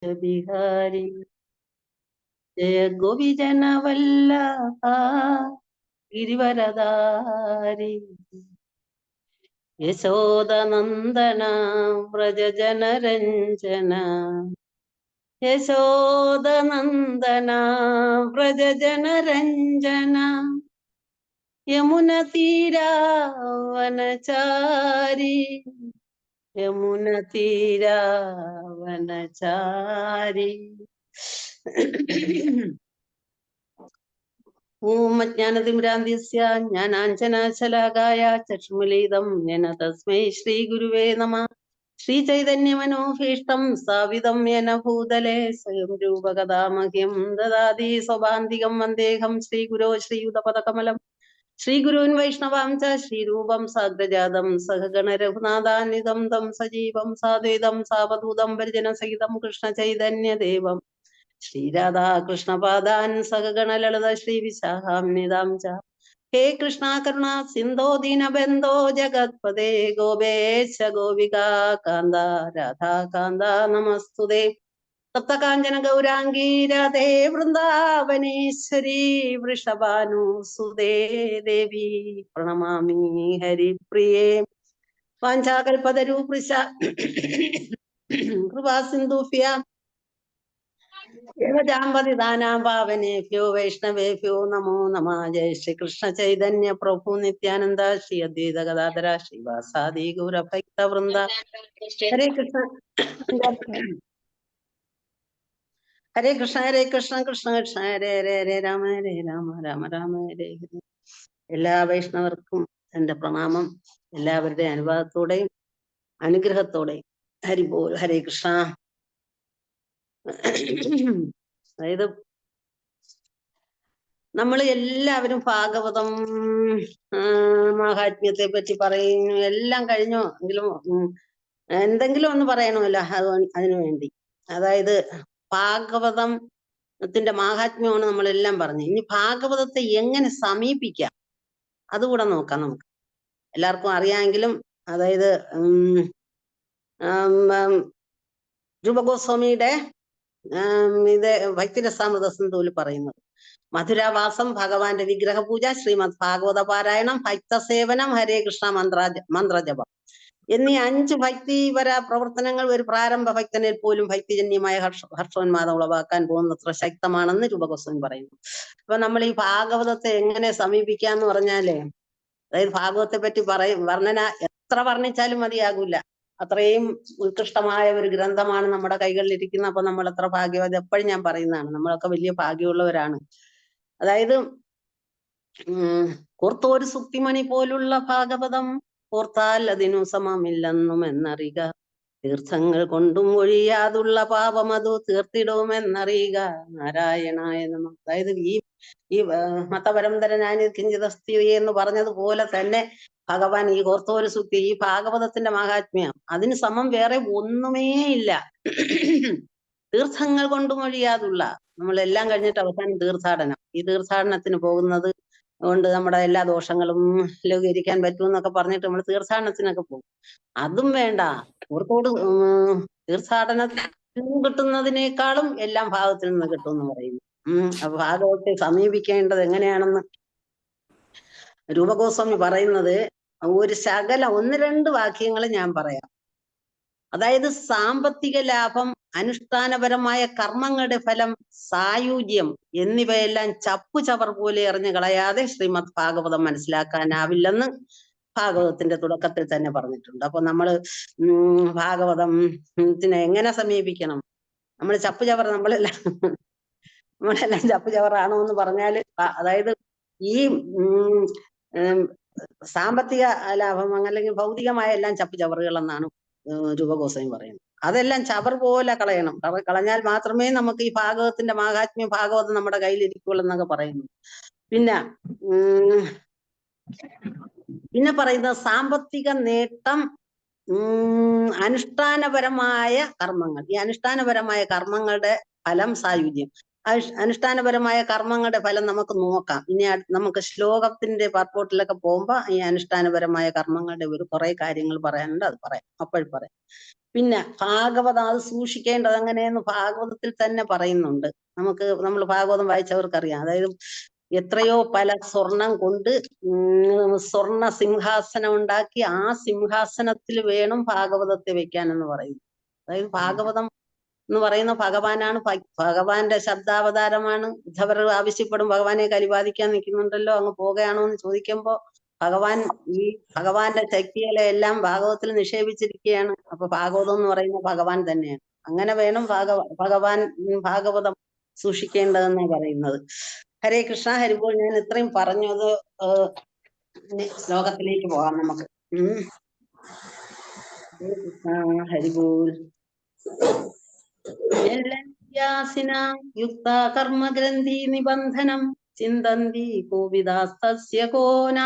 बिहारी जय गोपीजनवल्लभा गिरिवरधारी यशोदनन्दना व्रजजनरञ्जना यशोदनन्दना व्रजजनरञ्जना यमुनतीरावनचारी यमुनतीरावनचारी ॐ अज्ञानतिमिरान्धस्य ज्ञानाञ्जनशलाकाय चक्षुर्मीलितं येन तस्मै श्रीगुरुवे नमः। श्रीचैतन्यमनोभीष्टं स्थापितं येन भूतले स्वयं रूपकदा मह्यं ददाति स्वभान्तिकं वन्देऽहं श्रीगुरो श्रीयुतपदकमलं श्रीगुरून् वैष्णवां च श्रीरूपं साग्रजातं सहगणरघुनाथान्वितं तं सजीवं साद्वैतं सावधूतं परिजनसहितं कृष्णचैतन्यदेवम् श्रीराधा कृष्णपादान् सहगणललित श्रीविशाखान्वितां च हे कृष्णा करुणा सिन्धो दीनबन्धो जगत्पते गोपेश गोपिका कान्त राधा कान्त नमस्तुते तप्तकाञ्चन गौराङ्गी राधे वृन्दावनेश्वरी वृषभानुसुते देवी प्रणमामि हरिप्रिये वाञ्छाकल्पतरुभ्यश्च कृपासिन्धुभ्यः ദേവജാമ്പതിദാനാം പാവനേഭ്യോ വൈഷ്ണവേഭ്യോ നമോ നമഃ. ജയ ശ്രീകൃഷ്ണ ചൈതന്യ പ്രഭു നിത്യാനന്ദ ശ്രീ അദ്വൈത ഗദാധര ശ്രീവാസാദി ഗൗരഭക്തവൃന്ദ. ഹരേ കൃഷ്ണ ഹരേ കൃഷ്ണ ഹരേ കൃഷ്ണ കൃഷ്ണ കൃഷ്ണ ഹരേ ഹരേ ഹരേ രാമ ഹരേ രാമ രാമ രാമ ഹരേ ഹരേ. എല്ലാ വൈഷ്ണവർക്കും എന്റെ പ്രണാമം. എല്ലാവരുടെ അനുവാദത്തോടെയും അനുഗ്രഹത്തോടെയും ഹരിബോൽ. ഹരേ കൃഷ്ണ. അതായത് നമ്മൾ എല്ലാവരും ഭാഗവതം മഹാത്മ്യത്തെ പറ്റി പറയുന്നു. എല്ലാം കഴിഞ്ഞോ എങ്കിലും എന്തെങ്കിലും ഒന്ന് പറയണമല്ലോ അതിനു വേണ്ടി. അതായത് ഭാഗവതത്തിന്റെ മാഹാത്മ്യമാണ് നമ്മളെല്ലാം പറഞ്ഞു. ഇനി ഭാഗവതത്തെ എങ്ങനെ സമീപിക്കാം അതുകൂടെ നോക്കാം നമുക്ക്. എല്ലാവർക്കും അറിയാമെങ്കിലും അതായത് രൂപഗോസ്വാമിയുടെ ഇത് ഭക്തിരസാമൃത സിന്ധുവിൽ പറയുന്നത് മധുരാവാസം, ഭഗവാന്റെ വിഗ്രഹ പൂജ, ശ്രീമദ് ഭാഗവത പാരായണം, ഭക്തസേവനം, ഹരേ കൃഷ്ണ മന്ത്രജപം എന്നീ 5 ഭക്തിപര പ്രവർത്തനങ്ങൾ ഒരു പ്രാരംഭ ഭക്തനിൽ പോലും ഭക്തിജന്യമായ ഹർഷോന്മാദം ഉളവാക്കാൻ പോകുന്നത്ര ശക്തമാണെന്ന് രൂപഗോസ്വാമി പറയുന്നു. അപ്പൊ നമ്മൾ ഈ ഭാഗവതത്തെ എങ്ങനെ സമീപിക്കാന്ന് പറഞ്ഞാലേ, അതായത് ഭാഗവത്തെ പറ്റി വർണ്ണന എത്ര വർണ്ണിച്ചാലും മതിയാകൂല. അത്രയും ഉത്കൃഷ്ടമായ ഒരു ഗ്രന്ഥമാണ് നമ്മുടെ കൈകളിലിരിക്കുന്നത്. അപ്പൊ നമ്മൾ എത്ര ഭാഗ്യവതി, എപ്പോഴും ഞാൻ പറയുന്നതാണ്, നമ്മളൊക്കെ വലിയ ഭാഗ്യമുള്ളവരാണ്. അതായത് കോർത്തോരു സുക്തിമണി പോലുള്ള ഭാഗവതം ഓർത്താൽ അതിനു സമമില്ലെന്നും എന്നറിയുക. തീർത്ഥങ്ങൾ കൊണ്ടും ഒഴിയാതുള്ള പാപം അതു തീർത്തിടുമെന്നറിയുക. നാരായണായ നമഃ. അതായത് ഈ മതപരമ്പരനായ കിഞ്ചിതസ്തി എന്ന് പറഞ്ഞതുപോലെ തന്നെ ഭഗവാൻ ഈ കോർത്തോരു സുക്തി, ഈ ഭാഗവതത്തിന്റെ മഹാത്മ്യം അതിന് സമം വേറെ ഒന്നുമേ ഇല്ല. തീർത്ഥങ്ങൾ കൊണ്ടും ഒഴിയാതുള്ള, നമ്മളെല്ലാം കഴിഞ്ഞിട്ട് അവസാനം തീർത്ഥാടനം. ഈ തീർത്ഥാടനത്തിന് പോകുന്നത് കൊണ്ട് നമ്മുടെ എല്ലാ ദോഷങ്ങളും ലഘൂകരിക്കാൻ പറ്റുമെന്നൊക്കെ പറഞ്ഞിട്ട് നമ്മൾ തീർത്ഥാടനത്തിനൊക്കെ പോകും. അതും വേണ്ട, പുറത്തോട് തീർത്ഥാടനത്തിൽ കിട്ടുന്നതിനേക്കാളും എല്ലാം ഭാഗത്തിൽ നിന്ന് കിട്ടും എന്ന് പറയുന്നു. അപ്പൊ ഭാഗവത്തെ സമീപിക്കേണ്ടത് എങ്ങനെയാണെന്ന് രൂപഗോസ്വാമി പറയുന്നത് ഒരു ശകല 1-2 വാക്യങ്ങൾ ഞാൻ പറയാം. അതായത് സാമ്പത്തിക ലാഭം, അനുഷ്ഠാനപരമായ കർമ്മങ്ങളുടെ ഫലം, സായുജ്യം എന്നിവയെല്ലാം ചപ്പുചവർ പോലെ എറിഞ്ഞു കളയാതെ ശ്രീമദ് ഭാഗവതം മനസ്സിലാക്കാനാവില്ലെന്ന് ഭാഗവതത്തിന്റെ തുടക്കത്തിൽ തന്നെ പറഞ്ഞിട്ടുണ്ട്. അപ്പൊ നമ്മള് ഭാഗവതത്തിനെ എങ്ങനെ സമീപിക്കണം? നമ്മൾ ചപ്പുചവർ, നമ്മളെല്ലാം ചപ്പുചവറാണോ എന്ന് പറഞ്ഞാല്, അതായത് ഈ സാമ്പത്തിക ലാഭം അല്ലെങ്കിൽ ഭൗതികമായ എല്ലാം ചപ്പുചവറുകൾ എന്നാണ് രൂപഗോസ്വാമി പറയുന്നത്. അതെല്ലാം ചവർ പോലെ കളയണം. കളഞ്ഞാൽ മാത്രമേ നമുക്ക് ഈ ഭാഗവതത്തിന്റെ മാഹാത്മ്യം, ഭാഗവതം നമ്മുടെ കയ്യിലിരിക്കുള്ളൂ എന്നൊക്കെ പറയുന്നു. പിന്നെ പറയുന്നത് സാമ്പത്തിക നേട്ടം, അനുഷ്ഠാനപരമായ കർമ്മങ്ങൾ. ഈ അനുഷ്ഠാനപരമായ കർമ്മങ്ങളുടെ ഫലം സായുജ്യം. അനുഷ്ഠാനപരമായ കർമ്മങ്ങളുടെ ഫലം നമുക്ക് നോക്കാം. ഇനി നമുക്ക് ശ്ലോകത്തിന്റെ പർപ്പോട്ടിലൊക്കെ പോകുമ്പോ ഈ അനുഷ്ഠാനപരമായ കർമ്മങ്ങളുടെ ഒരു കുറെ കാര്യങ്ങൾ പറയാനുണ്ട്, അത് പറയാം, അപ്പോൾ പറയാം. പിന്നെ ഭാഗവതം അത് സൂക്ഷിക്കേണ്ടത് എങ്ങനെയെന്ന് ഭാഗവതത്തിൽ തന്നെ പറയുന്നുണ്ട്. നമ്മൾ ഭാഗവതം വായിച്ചവർക്കറിയാം. അതായത് എത്രയോ പല സ്വർണം കൊണ്ട് സ്വർണ സിംഹാസനം ഉണ്ടാക്കി ആ സിംഹാസനത്തിൽ വേണം ഭാഗവതത്തെ വെക്കാൻ എന്ന് പറയുന്നു. അതായത് ഭാഗവതം എന്ന് പറയുന്ന ഭഗവാനാണ്, ഭഗവാന്റെ ശബ്ദാവതാരമാണ്. ഉദ്ധവർ ആവശ്യപ്പെടും ഭഗവാനെ കരിവാദിക്കാൻ നിൽക്കുന്നുണ്ടല്ലോ, അങ്ങ് പോകുകയാണോ എന്ന് ചോദിക്കുമ്പോ ഈ ഭഗവാന്റെ ശക്തികളെ എല്ലാം ഭാഗവതത്തിൽ നിക്ഷേപിച്ചിരിക്കുകയാണ്. അപ്പൊ ഭാഗവതം എന്ന് പറയുന്ന ഭഗവാൻ തന്നെയാണ്. അങ്ങനെ വേണം ഭാഗവതം സൂക്ഷിക്കേണ്ടതെന്നാണ് പറയുന്നത്. ഹരേ കൃഷ്ണ, ഹരിബോൾ. ഞാൻ ഇത്രയും പറഞ്ഞത് ശ്ലോകത്തിലേക്ക് പോകാം നമുക്ക്. ഹരേ കൃഷ്ണ, ഹരിബോൾ. യുക്ത കർമ്മഗ്രന്ഥി നിബന്ധനം ചിന്തന്തി കോവിദാസ്തസ്യ കോന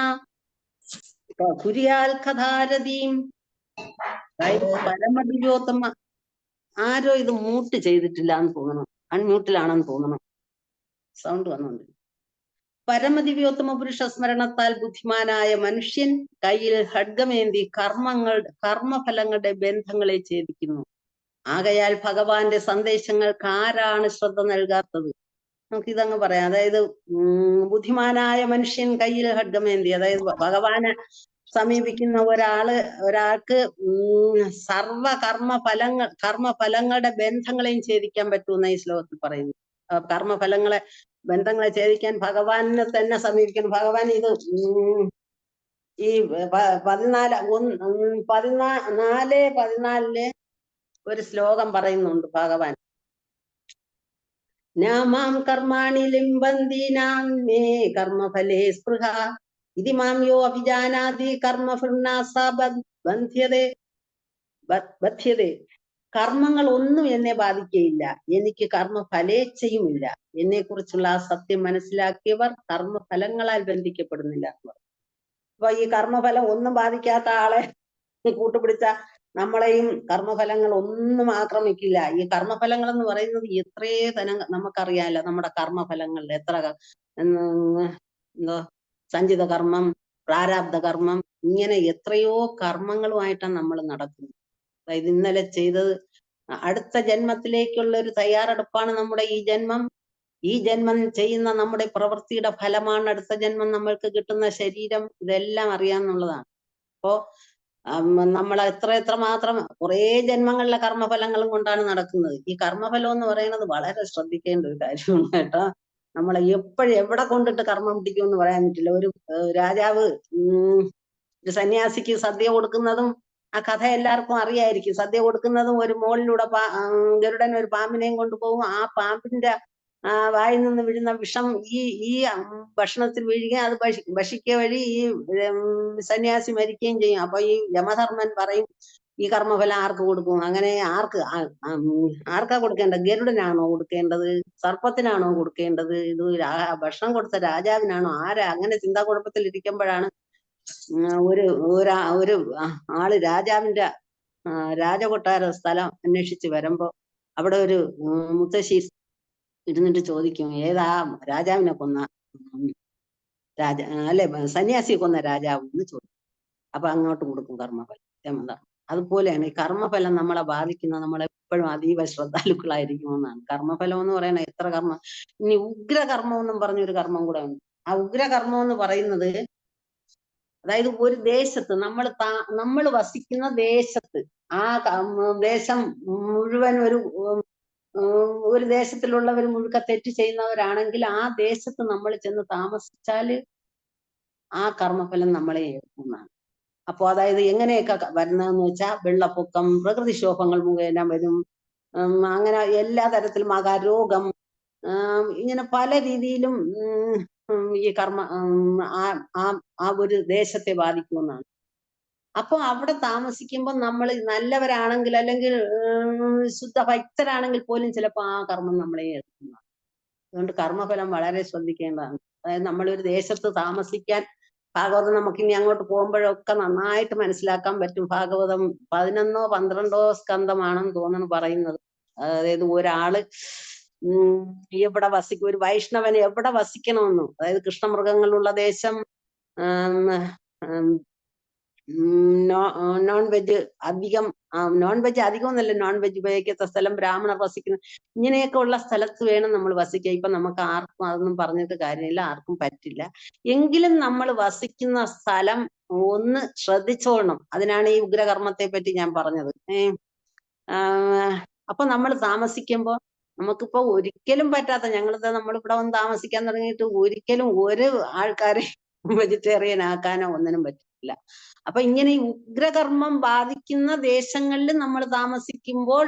കുര്യാൽ കഥാരതീം. പരമദിവ്യോത്തമ. ആരോ ഇത് മ്യൂട്ട് ചെയ്തിട്ടില്ല എന്ന് തോന്നണം, അൺമ്യൂട്ടിലാണെന്ന് തോന്നണം, സൗണ്ട് വന്നുണ്ട്. പരമദിവ്യോത്തമ പുരുഷ സ്മരണത്താൽ ബുദ്ധിമാനായ മനുഷ്യൻ കയ്യിൽ ഖഡ്ഗമേന്തി കർമ്മഫലങ്ങളുടെ ബന്ധങ്ങളെ ഛേദിക്കുന്നു. ആകയാൽ ഭഗവാന്റെ സന്ദേശങ്ങൾക്ക് ആരാണ് ശ്രദ്ധ നൽകാത്തത്? നമുക്കിതങ്ങ് പറയാം. അതായത് ബുദ്ധിമാനായ മനുഷ്യൻ കയ്യിൽ ഖഡ്ഗമേന്തി, അതായത് ഭഗവാനെ സമീപിക്കുന്ന ഒരാൾക്ക് കർമ്മഫലങ്ങളുടെ ബന്ധങ്ങളെയും ഛേദിക്കാൻ പറ്റുമെന്ന ഈ ശ്ലോകത്തിൽ പറയുന്നു. ബന്ധങ്ങളെ ഛേദിക്കാൻ ഭഗവാനെ തന്നെ സമീപിക്കണം. ഭഗവാൻ ഇത് ഈ 14:14 ഒരു ശ്ലോകം പറയുന്നുണ്ട് ഭഗവാൻ. നാമാം കർമാണി ലിംബന്തിനാം മേ കർമ്മഫലേ സ്പൃഹ ഇതി മാം യോ അഭിജാനാതി ബധ്യതേ. കർമ്മങ്ങൾ ഒന്നും എന്നെ ബാധിക്കയില്ല, എനിക്ക് കർമ്മഫലേച്ഛയുമില്ല. എന്നെ കുറിച്ചുള്ള ആ സത്യം മനസ്സിലാക്കിയവർ കർമ്മഫലങ്ങളാൽ ബന്ധിക്കപ്പെടുന്നില്ല എന്ന് പറഞ്ഞു. അപ്പൊ ഈ കർമ്മഫലം ഒന്നും ബാധിക്കാത്ത ആളെ കൂട്ടുപിടിച്ച നമ്മളെയും കർമ്മഫലങ്ങൾ ഒന്നും ആക്രമിക്കില്ല. ഈ കർമ്മഫലങ്ങൾ എന്ന് പറയുന്നത് എത്രയേ നമുക്കറിയാലോ. നമ്മുടെ കർമ്മഫലങ്ങളിൽ എത്ര സഞ്ചിത കർമ്മം, പ്രാരാബ്ധ കർമ്മം, ഇങ്ങനെ എത്രയോ കർമ്മങ്ങളുമായിട്ടാണ് നമ്മൾ നടക്കുന്നത്. അതായത് ഇന്നലെ ചെയ്തത് അടുത്ത ജന്മത്തിലേക്കുള്ള ഒരു തയ്യാറെടുപ്പാണ് നമ്മുടെ ഈ ജന്മം. ഈ ജന്മം ചെയ്യുന്ന നമ്മുടെ പ്രവൃത്തിയുടെ ഫലമാണ് അടുത്ത ജന്മം നമ്മൾക്ക് കിട്ടുന്ന ശരീരം. ഇതെല്ലാം അറിയാമെന്നുള്ളതാണ്. അപ്പോ നമ്മൾ എത്ര മാത്രം കുറേ ജന്മങ്ങളിലെ കർമ്മഫലങ്ങളും കൊണ്ടാണ് നടക്കുന്നത്. ഈ കർമ്മഫലം എന്ന് പറയുന്നത് വളരെ ശ്രദ്ധിക്കേണ്ട ഒരു കാര്യമാണ് കേട്ടോ. നമ്മളെ എവിടെ കൊണ്ടിട്ട് കർമ്മം പിടിക്കുമെന്ന് പറയാൻ പറ്റില്ല. ഒരു രാജാവ് ഒരു സന്യാസിക്ക് സദ്യ കൊടുക്കുന്നതും ആ കഥ എല്ലാവർക്കും അറിയായിരിക്കും. സദ്യ കൊടുക്കുന്നതും ഒരു മോളിലൂടെ ഗരുഡൻ ഒരു പാമ്പിനെയും കൊണ്ടുപോകും. ആ പാമ്പിന്റെ വായിൽ നിന്ന് വീഴുന്ന വിഷം ഈ ഭക്ഷണത്തിൽ വീഴുകയും അത് ഭക്ഷിക്കുക വഴി ഈ സന്യാസി മരിക്കുകയും ചെയ്യും. അപ്പൊ ഈ യമധർമ്മൻ പറയും, ഈ കർമ്മഫലം ആർക്ക് കൊടുക്കും? അങ്ങനെ ആർക്കാ കൊടുക്കേണ്ടത്? ഗരുഡനാണോ കൊടുക്കേണ്ടത്? സർപ്പത്തിനാണോ കൊടുക്കേണ്ടത്? ഇത് ഭക്ഷണം കൊടുത്ത രാജാവിനാണോ? അങ്ങനെ ചിന്താകുഴപ്പത്തിൽ ഇരിക്കുമ്പോഴാണ് ഒരു ആള് രാജാവിന്റെ രാജകൊട്ടാര സ്ഥലം അന്വേഷിച്ച് വരുമ്പോ അവിടെ ഒരു മുത്തശ്ശി ഇരുന്നിട്ട് ചോദിക്കും, ഏതാ രാജാവിനെ കൊന്ന സന്യാസിയെ കൊന്ന രാജാവ് എന്ന് ചോദിക്കും. അപ്പൊ അങ്ങോട്ട് കൊടുക്കും കർമ്മഫലം. അതുപോലെയാണ് ഈ കർമ്മഫലം നമ്മളെ ബാധിക്കുന്ന, നമ്മളെപ്പോഴും അതീവ ശ്രദ്ധാലുക്കളായിരിക്കുമെന്നാണ്. കർമ്മഫലം എന്ന് പറയുന്നത് എത്ര കർമ്മം. ഇനി ഉഗ്രകർമ്മം എന്നും പറഞ്ഞൊരു കർമ്മം കൂടെ ഉണ്ട്. ആ ഉഗ്രകർമ്മം എന്ന് പറയുന്നത്, അതായത് ഒരു ദേശത്ത് നമ്മൾ വസിക്കുന്ന ദേശത്ത്, ആ ദേശം മുഴുവൻ ഒരു ദേശത്തിലുള്ളവർ മുഴുക്ക തെറ്റ് ചെയ്യുന്നവരാണെങ്കിൽ ആ ദേശത്ത് നമ്മൾ ചെന്ന് താമസിച്ചാല് ആ കർമ്മഫലം നമ്മളെ ഏൽക്കുന്നതാണ്. അപ്പൊ അതായത് എങ്ങനെയൊക്കെ വരുന്നതെന്ന് വെച്ചാൽ വെള്ളപ്പൊക്കം, പ്രകൃതിക്ഷോഭങ്ങൾ മുഖേന വരും. അങ്ങനെ എല്ലാ തരത്തിലും രോഗം, ഇങ്ങനെ പല രീതിയിലും ഈ ആ ഒരു ദേശത്തെ ബാധിക്കുമെന്നാണ്. അപ്പൊ അവിടെ താമസിക്കുമ്പോൾ നമ്മൾ നല്ലവരാണെങ്കിൽ, അല്ലെങ്കിൽ ശുദ്ധ ഭക്തരാണെങ്കിൽ പോലും ചിലപ്പോൾ ആ കർമ്മം നമ്മളെ ഏൽക്കുന്നതാണ്. അതുകൊണ്ട് കർമ്മഫലം വളരെ ശ്രദ്ധിക്കേണ്ടതാണ്. അതായത് നമ്മളൊരു ദേശത്ത് താമസിക്കാൻ ഭാഗവതം നമുക്ക് ഇനി അങ്ങോട്ട് പോകുമ്പോഴൊക്കെ നന്നായിട്ട് മനസ്സിലാക്കാൻ പറ്റും. ഭാഗവതം 11-12 സ്കന്ധമാണെന്ന് തോന്നുന്നു പറയുന്നത്. അതായത് ഒരാള് എവിടെ വസിക്കും, ഒരു വൈഷ്ണവന് എവിടെ വസിക്കണമെന്നും, അതായത് കൃഷ്ണമൃഗങ്ങളുള്ള ദേശം, നോൺ വെജ് അധികം, നോൺ വെജ് അധികം എന്നല്ല, നോൺ വെജ് ഉപയോഗിക്കാത്ത സ്ഥലം, ബ്രാഹ്മണർ വസിക്കുന്ന, ഇങ്ങനെയൊക്കെ ഉള്ള സ്ഥലത്ത് വേണം നമ്മൾ വസിക്കുക. ഇപ്പൊ നമുക്ക് ആർക്കും അതൊന്നും പറഞ്ഞിട്ട് കാര്യമില്ല, ആർക്കും പറ്റില്ല. എങ്കിലും നമ്മൾ വസിക്കുന്ന സ്ഥലം ഒന്ന് ശ്രദ്ധിച്ചോളണം. അതിനാണ് ഈ ഉഗ്രകർമ്മത്തെ പറ്റി ഞാൻ പറഞ്ഞത്. അപ്പൊ നമ്മൾ താമസിക്കുമ്പോ നമുക്കിപ്പോ ഒരിക്കലും പറ്റാത്ത, നമ്മളിവിടെ വന്ന് താമസിക്കാൻ തുടങ്ങിയിട്ട് ഒരിക്കലും ഒരു ആൾക്കാരെ വെജിറ്റേറിയൻ ആക്കാനോ ഒന്നിനും പറ്റില്ല. അപ്പൊ ഇങ്ങനെ ഈ ഉഗ്രകർമ്മം ബാധിക്കുന്ന ദേശങ്ങളിൽ നമ്മൾ താമസിക്കുമ്പോൾ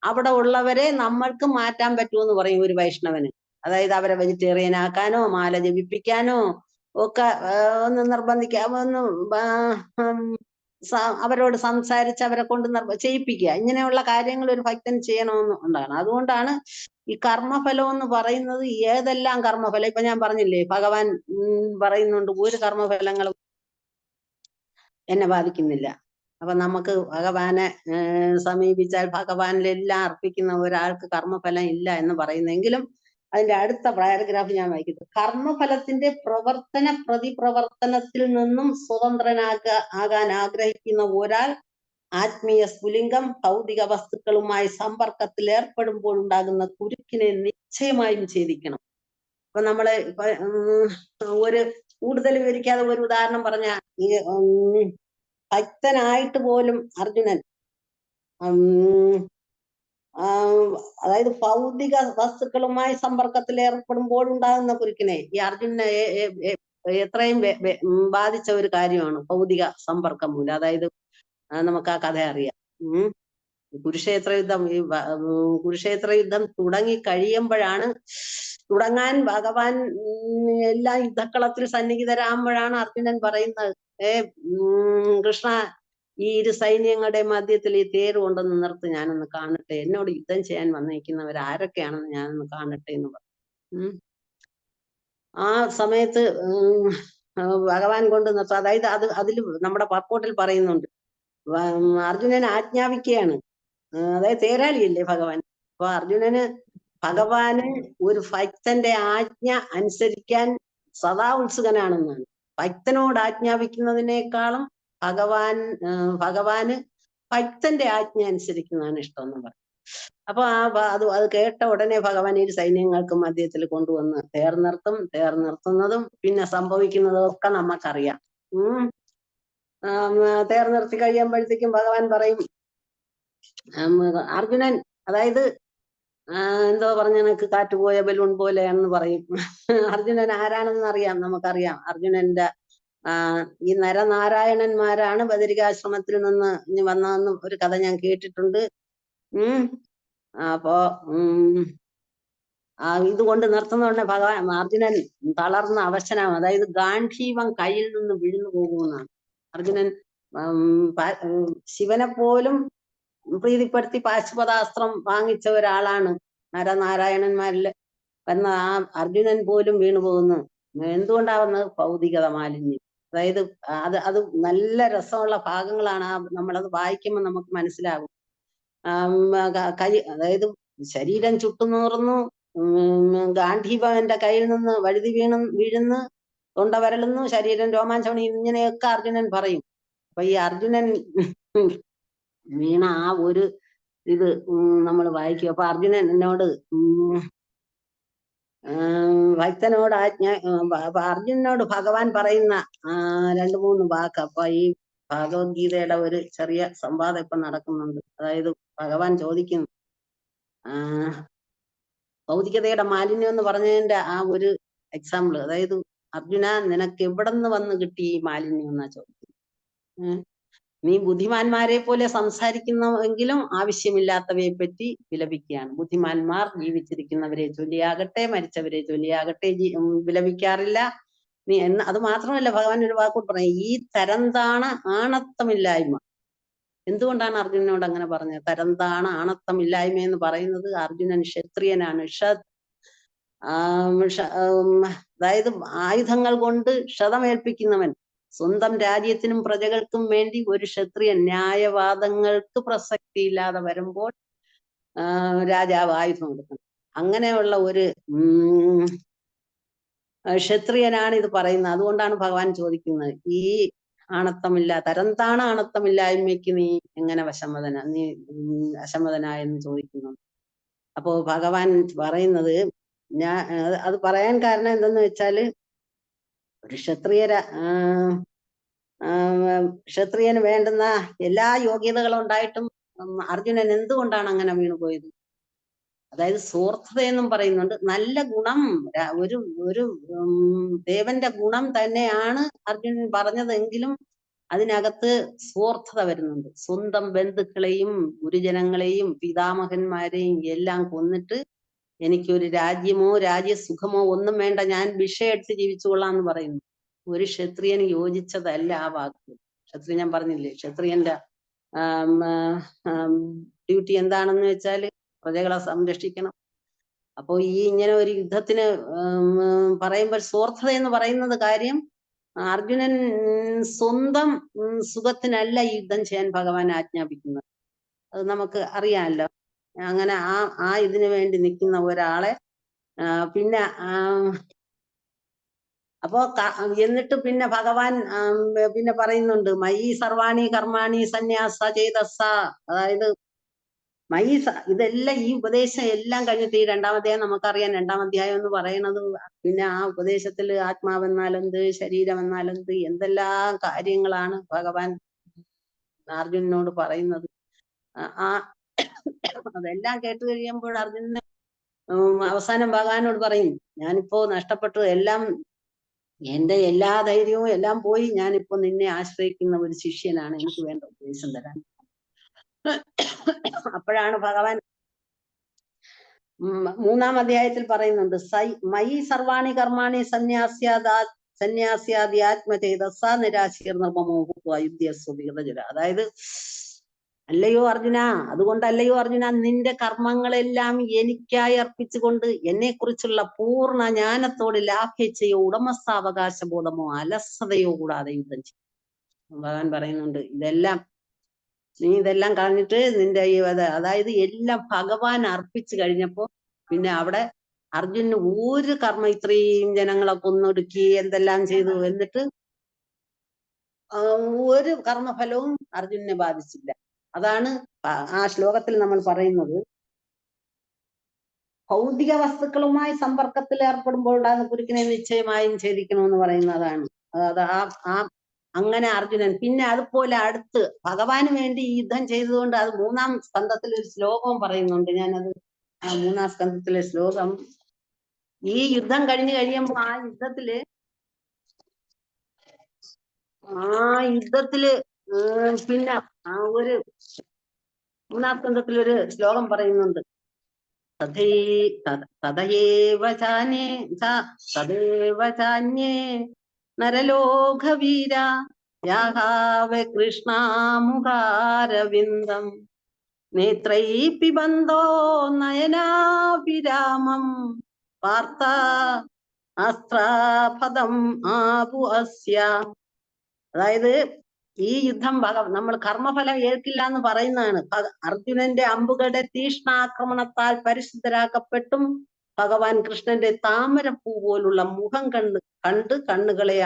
അവിടെ ഉള്ളവരെ നമ്മൾക്ക് മാറ്റാൻ പറ്റുമെന്ന് പറയും ഒരു വൈഷ്ണവന്. അതായത് അവരെ വെജിറ്റേറിയൻ ആക്കാനോ മാല ജപിപ്പിക്കാനോ ഒക്കെ ഒന്ന് നിർബന്ധിക്കാം, ഒന്ന് അവരോട് സംസാരിച്ച് അവരെ കൊണ്ട് ചെയ്യിപ്പിക്കുക. ഇങ്ങനെയുള്ള കാര്യങ്ങൾ ഒരു ഭക്തൻ ചെയ്യണമെന്ന് ഉണ്ടാണ്. അതുകൊണ്ടാണ് ഈ കർമ്മഫലം എന്ന് പറയുന്നത്. ഏതെല്ലാം കർമ്മഫലം, ഇപ്പൊ ഞാൻ പറഞ്ഞില്ലേ, ഭഗവാൻ പറയുന്നുണ്ട് ഒരു കർമ്മഫലങ്ങളും എന്നെ ബാധിക്കുന്നില്ല. അപ്പൊ നമുക്ക് ഭഗവാനെ സമീപിച്ചാൽ ഭഗവാനിലെല്ലാം അർപ്പിക്കുന്ന ഒരാൾക്ക് കർമ്മഫലം ഇല്ല എന്ന് പറയുന്നെങ്കിലും അതിന്റെ അടുത്ത പാരഗ്രാഫ് ഞാൻ വായിക്കുന്നത്, കർമ്മഫലത്തിന്റെ പ്രവർത്തന പ്രതിപ്രവർത്തനത്തിൽ നിന്നും സ്വതന്ത്രനാകാൻ ആഗ്രഹിക്കുന്ന ഒരാൾ ആത്മീയ സ്ഫുലിംഗം ഭൗതിക വസ്തുക്കളുമായി സമ്പർക്കത്തിൽ ഏർപ്പെടുമ്പോൾ ഉണ്ടാകുന്ന കുരുക്കിനെ നിശ്ചയമായും ഛേദിക്കണം. അപ്പൊ നമ്മള് ഒരു കൂടുതൽ വിവരിക്കാതെ ഒരു ഉദാഹരണം പറഞ്ഞ, ഭക്തനായിട്ട് പോലും അർജുനൻ അതായത് ഭൗതിക വസ്തുക്കളുമായി സമ്പർക്കത്തിൽ ഏർപ്പെടുമ്പോൾ ഉണ്ടാകുന്ന കുരുക്കിനെ ഈ അർജുനനെ എത്രയും ബാധിച്ച ഒരു കാര്യമാണ് ഭൗതിക സമ്പർക്കം മൂലം. അതായത് നമുക്ക് ആ കഥ അറിയാം. കുരുക്ഷേത്ര യുദ്ധം തുടങ്ങി കഴിയുമ്പോഴാണ്, തുടങ്ങാൻ ഭഗവാൻ എല്ലാ യുദ്ധക്കളത്തിൽ സന്നിഹിതരാകുമ്പോഴാണ് അർജുനൻ പറയുന്നത്, കൃഷ്ണ, ഈ ഇരു സൈന്യങ്ങളുടെ മധ്യത്തിൽ ഈ തേര് കൊണ്ടൊന്ന് നിർത്ത്, ഞാനൊന്ന് കാണട്ടെ, എന്നോട് യുദ്ധം ചെയ്യാൻ വന്നിരിക്കുന്നവർ ആരൊക്കെയാണെന്ന് ഞാനൊന്ന് കാണട്ടെ എന്ന് പറഞ്ഞു. ആ സമയത്ത് ഭഗവാൻ കൊണ്ട് നിർത്തും. അതായത് അതിൽ നമ്മുടെ പർപ്പോട്ടിൽ പറയുന്നുണ്ട്, അർജുനൻ ആജ്ഞാപിക്കുകയാണ്. അതായത് തേരാളിയല്ലേ ഭഗവാൻ. അപ്പൊ അർജുനന് ഭഗവാന് ഒരു ഭക്തന്റെ ആജ്ഞ അനുസരിക്കാൻ സദാ ഉത്സുകനാണെന്നാണ്. ഭക്തനോട് ആജ്ഞാപിക്കുന്നതിനേക്കാളും ഭഗവാന് ഭക്തന്റെ ആജ്ഞ അനുസരിക്കുന്നതാണ് ഇഷ്ടം എന്ന് പറയും. അപ്പൊ അത് കേട്ട ഉടനെ ഭഗവാൻ ഇരു സൈന്യങ്ങൾക്ക് മധ്യത്തിൽ കൊണ്ടുവന്ന് തേർ നിർത്തുന്നതും പിന്നെ സംഭവിക്കുന്നതും ഒക്കെ നമുക്കറിയാം. തേർ നിർത്തി കഴിയുമ്പോഴത്തേക്കും ഭഗവാൻ പറയും, അർജുനൻ, അതായത് എന്തോ പറഞ്ഞ എനിക്ക് കാറ്റുപോയ ബലൂൺ പോലെയാണെന്ന് പറയും. അർജുനൻ ആരാണെന്ന് അറിയാം, നമുക്കറിയാം. അർജുനന്റെ ഈ നരനാരായണന്മാരാണ് ബദരികാശ്രമത്തിൽ നിന്ന് വന്നതെന്നും ഒരു കഥ ഞാൻ കേട്ടിട്ടുണ്ട്. അപ്പോ ഇതുകൊണ്ട് നിർത്തുന്നതുകൊണ്ട് ഭഗവാൻ അർജുനൻ തളർന്ന അവശനാവും. അതായത് ഗാന്ധീവം കയ്യിൽ നിന്ന് വിഴുന്നു പോകുമെന്നാണ്. അർജുനൻ ശിവനെ പോലും പ്രീതിപ്പെടുത്തി പാശുപതാസ്ത്രം വാങ്ങിച്ച ഒരാളാണ്. നരനാരായണന്മാരില് വന്ന ആ അർജുനൻ പോലും വീണു പോകുന്നു. എന്തുകൊണ്ടാവുന്നത്? ഭൗതികത മാലിന്യം. അതായത് അത് നല്ല രസമുള്ള ഭാഗങ്ങളാണ്. നമ്മളത് വായിക്കുമ്പോൾ നമുക്ക് മനസ്സിലാകും. അതായത് ശരീരം ചുട്ടുനൂറുന്നു, ഗാന്ധീവന്റെ കയ്യിൽ നിന്ന് വഴുതി വീഴുന്നു, തൊണ്ട വരളുന്നു, ശരീരം രോമാഞ്ചമണി, ഇങ്ങനെയൊക്കെ അർജുനൻ പറയും. അപ്പൊ ഈ അർജുനൻ വീണ ആ ഒരു ഇത് നമ്മൾ വായിക്കും. അപ്പൊ അർജുനൻ എന്നോട് ഭക്തനോട് അർജുനനോട് ഭഗവാൻ പറയുന്ന 2-3 വാക്ക്. അപ്പൊ ഈ ഭഗവത്ഗീതയുടെ ഒരു ചെറിയ സംവാദം ഇപ്പൊ നടക്കുന്നുണ്ട്. അതായത് ഭഗവാൻ ചോദിക്കുന്നു, ഭൗതികതയുടെ മാലിന്യം എന്ന് പറഞ്ഞതിന്റെ ആ ഒരു എക്സാമ്പിൾ, അതായത് അർജുന, നിനക്ക് എവിടെ നിന്ന് വന്ന് കിട്ടി ഈ മാലിന്യം എന്നാ ചോദിക്കുന്നത്. നീ ബുദ്ധിമാന്മാരെ പോലെ സംസാരിക്കുന്നുവെങ്കിലും ആവശ്യമില്ലാത്തവയെ പറ്റി വിലപിക്കുകയാണ്. ബുദ്ധിമാന്മാർ ജീവിച്ചിരിക്കുന്നവരെ ചൊല്ലിയാകട്ടെ മരിച്ചവരെ ചൊല്ലിയാകട്ടെ വിലപിക്കാറില്ല. നീ അത് മാത്രമല്ല, ഭഗവാൻ ഒരു വാക്കുകൂടി പറഞ്ഞു, ഈ തരംതാണ ആണത്തമില്ലായ്മ. എന്തുകൊണ്ടാണ് അർജുനനോട് അങ്ങനെ പറഞ്ഞത്? തരംതാണ ആണത്തമില്ലായ്മ എന്ന് പറയുന്നത് അർജുനൻ ക്ഷത്രിയനാണ്. അതായത് ആയുധങ്ങൾ കൊണ്ട് ക്ഷതമേൽപ്പിക്കുന്നവൻ. സ്വന്തം രാജ്യത്തിനും പ്രജകൾക്കും വേണ്ടി ഒരു ക്ഷത്രിയൻ ന്യായവാദങ്ങൾക്ക് പ്രസക്തിയില്ലാതെ വരുമ്പോൾ രാജാവ് ആയുധം എടുക്കണം. അങ്ങനെയുള്ള ഒരു ക്ഷത്രിയനാണ് ഇത് പറയുന്നത്. അതുകൊണ്ടാണ് ഭഗവാൻ ചോദിക്കുന്നത്, ഈ തരംതാണ ആണത്തമില്ലായ്മയ്ക്ക് നീ എങ്ങനെ അശമതനായെന്ന് ചോദിക്കുന്നു. അപ്പോ ഭഗവാൻ പറയുന്നത്, അത് പറയാൻ കാരണം എന്തെന്ന് വെച്ചാല്, ഒരു ക്ഷത്രിയന് വേണ്ടുന്ന എല്ലാ യോഗ്യതകളും ഉണ്ടായിട്ടും അർജുനൻ എന്തുകൊണ്ടാണ് അങ്ങനെ വീണുപോയത്? അതായത് സ്വാർത്ഥതയെന്നും പറയുന്നുണ്ട്. നല്ല ഗുണം, ഒരു ദേവന്റെ ഗുണം തന്നെയാണ് അർജുനൻ പറഞ്ഞതെങ്കിലും അതിനകത്ത് സ്വാർത്ഥത വരുന്നുണ്ട്. സ്വന്തം ബന്ധുക്കളെയും ഗുരുജനങ്ങളെയും പിതാമഹന്മാരെയും എല്ലാം കൊന്നിട്ട് എനിക്കൊരു രാജ്യമോ രാജ്യസുഖമോ ഒന്നും വേണ്ട, ഞാൻ ഭിക്ഷയെടുത്ത് ജീവിച്ചുകൊള്ളാന്ന് പറയുന്നു. ഒരു ക്ഷത്രിയന് യോജിച്ചതല്ല ആ വാക്ക്. ക്ഷത്രിയൻ, ഞാൻ പറഞ്ഞില്ലേ, ക്ഷത്രിയന്റെ ഡ്യൂട്ടി എന്താണെന്ന് വെച്ചാൽ പ്രജകളെ സംരക്ഷിക്കണം. അപ്പോ ഇങ്ങനെ ഒരു യുദ്ധത്തിന് പറയുമ്പോൾ സ്വാർത്ഥത എന്ന് പറയുന്നത് കാര്യം, അർജുനൻ സ്വന്തം സുഖത്തിനല്ല യുദ്ധം ചെയ്യാൻ ഭഗവാൻ ആജ്ഞാപിക്കുന്നത്. അത് നമുക്ക് അറിയാമല്ലോ. അങ്ങനെ ആ ഇതിനു വേണ്ടി നിൽക്കുന്ന ഒരാളെ പിന്നെ അപ്പോ എന്നിട്ട് പിന്നെ ഭഗവാൻ പിന്നെ പറയുന്നുണ്ട്, മയി സർവാണി കർമാണി സന്യാസ ചേതസ. അതായത് ഇതെല്ലാം, ഈ ഉപദേശം എല്ലാം കഴിഞ്ഞിട്ട് ഈ രണ്ടാമധ്യായം നമുക്കറിയാം. രണ്ടാമധ്യായം എന്ന് പറയുന്നത് പിന്നെ ആ ഉപദേശത്തിൽ ആത്മാവെന്നാലെന്ത്, ശരീരം എന്നാലെന്ത്, എന്തെല്ലാം കാര്യങ്ങളാണ് ഭഗവാൻ അർജുനനോട് പറയുന്നത്. അതെല്ലാം കേട്ട് കഴിയുമ്പോൾ അർജുനന് അവസാനം ഭഗവാനോട് പറയും, ഞാനിപ്പോ നഷ്ടപ്പെട്ടു, എല്ലാം, എന്റെ എല്ലാ ധൈര്യവും എല്ലാം പോയി, ഞാനിപ്പോ നിന്നെ ആശ്രയിക്കുന്ന ഒരു ശിഷ്യനാണ്, എനിക്ക് വേണ്ട ഉപദേശം തരാൻ. അപ്പോഴാണ് ഭഗവാൻ മൂന്നാം അധ്യായത്തിൽ പറയുന്നുണ്ട്, മയി സർവാണി കർമാണി സന്യാസ്യാദി ആത്മചേതസ നിരാശീർ നിർമ്മമോഹുദ്ധ്യസ്വീകൃതജുര. അതായത്, അല്ലയോ അർജുന, അതുകൊണ്ടല്ലയോ അർജുന, നിന്റെ കർമ്മങ്ങളെല്ലാം എനിക്കായി അർപ്പിച്ചുകൊണ്ട് എന്നെ കുറിച്ചുള്ള പൂർണ്ണ ജ്ഞാനത്തോട് ലാഭ്യച്ചയോ ഉടമസ്ഥാവകാശ ബോധമോ അലസതയോ കൂടാതെ യുദ്ധം ചെയ്യും. ഭഗവാൻ പറയുന്നുണ്ട്, നീ ഇതെല്ലാം കളഞ്ഞിട്ട് നിന്റെ അതായത് എല്ലാം ഭഗവാൻ അർപ്പിച്ചു കഴിഞ്ഞപ്പോ പിന്നെ അവിടെ അർജുനന് ഒരു കർമ്മം, ഇത്രയും ജനങ്ങളെ കൊന്നൊടുക്കി എന്തെല്ലാം ചെയ്തു, എന്നിട്ട് ഒരു കർമ്മഫലവും അർജുനനെ ബാധിച്ചില്ല. അതാണ് ആ ശ്ലോകത്തിൽ നമ്മൾ പറയുന്നത്, ഭൗതിക വസ്തുക്കളുമായി സമ്പർക്കത്തിൽ ഏർപ്പെടുമ്പോൾ ഉണ്ടാകുന്ന കുരുക്കിനെ നിശ്ചയമായും ഛേദിക്കണമെന്ന് പറയുന്നതാണ്. അത് അങ്ങനെ അർജുനൻ പിന്നെ അതുപോലെ അടുത്ത് ഭഗവാന് വേണ്ടി യുദ്ധം ചെയ്തതുകൊണ്ട്, അത് മൂന്നാം സ്കന്ധത്തിൽ ഒരു ശ്ലോകവും പറയുന്നുണ്ട്. ഞാനത് മൂന്നാം സ്കന്ധത്തിലെ ശ്ലോകം, ഈ യുദ്ധം കഴിഞ്ഞു കഴിയുമ്പോൾ ആ യുദ്ധത്തില് പിന്നെ ഒരു മൂന്നാം സ്കന്ധത്തിൽ ഒരു ശ്ലോകം പറയുന്നുണ്ട്, തദയേവ ചാന്യേ നരലോകവീര യാഹാവേ കൃഷ്ണാമുഖാരവിന്ദം നേത്രൈ പിബന്ധോ നയനാഭിരാമം പാർത്ഥ അസ്ത്രാഫദം ആപു അസ്യ. അതായത് ഈ യുദ്ധം നമ്മൾ കർമ്മഫലം ഏൽക്കില്ല എന്ന് പറയുന്നതാണ്. അർജുനന്റെ അമ്പുകളുടെ തീഷ്ണാക്രമണത്താൽ പരിശുദ്ധരാക്കപ്പെട്ടും ഭഗവാൻ കൃഷ്ണന്റെ താമരപ്പൂ പോലുള്ള മുഖം കണ്ട് കണ്ണുകളെ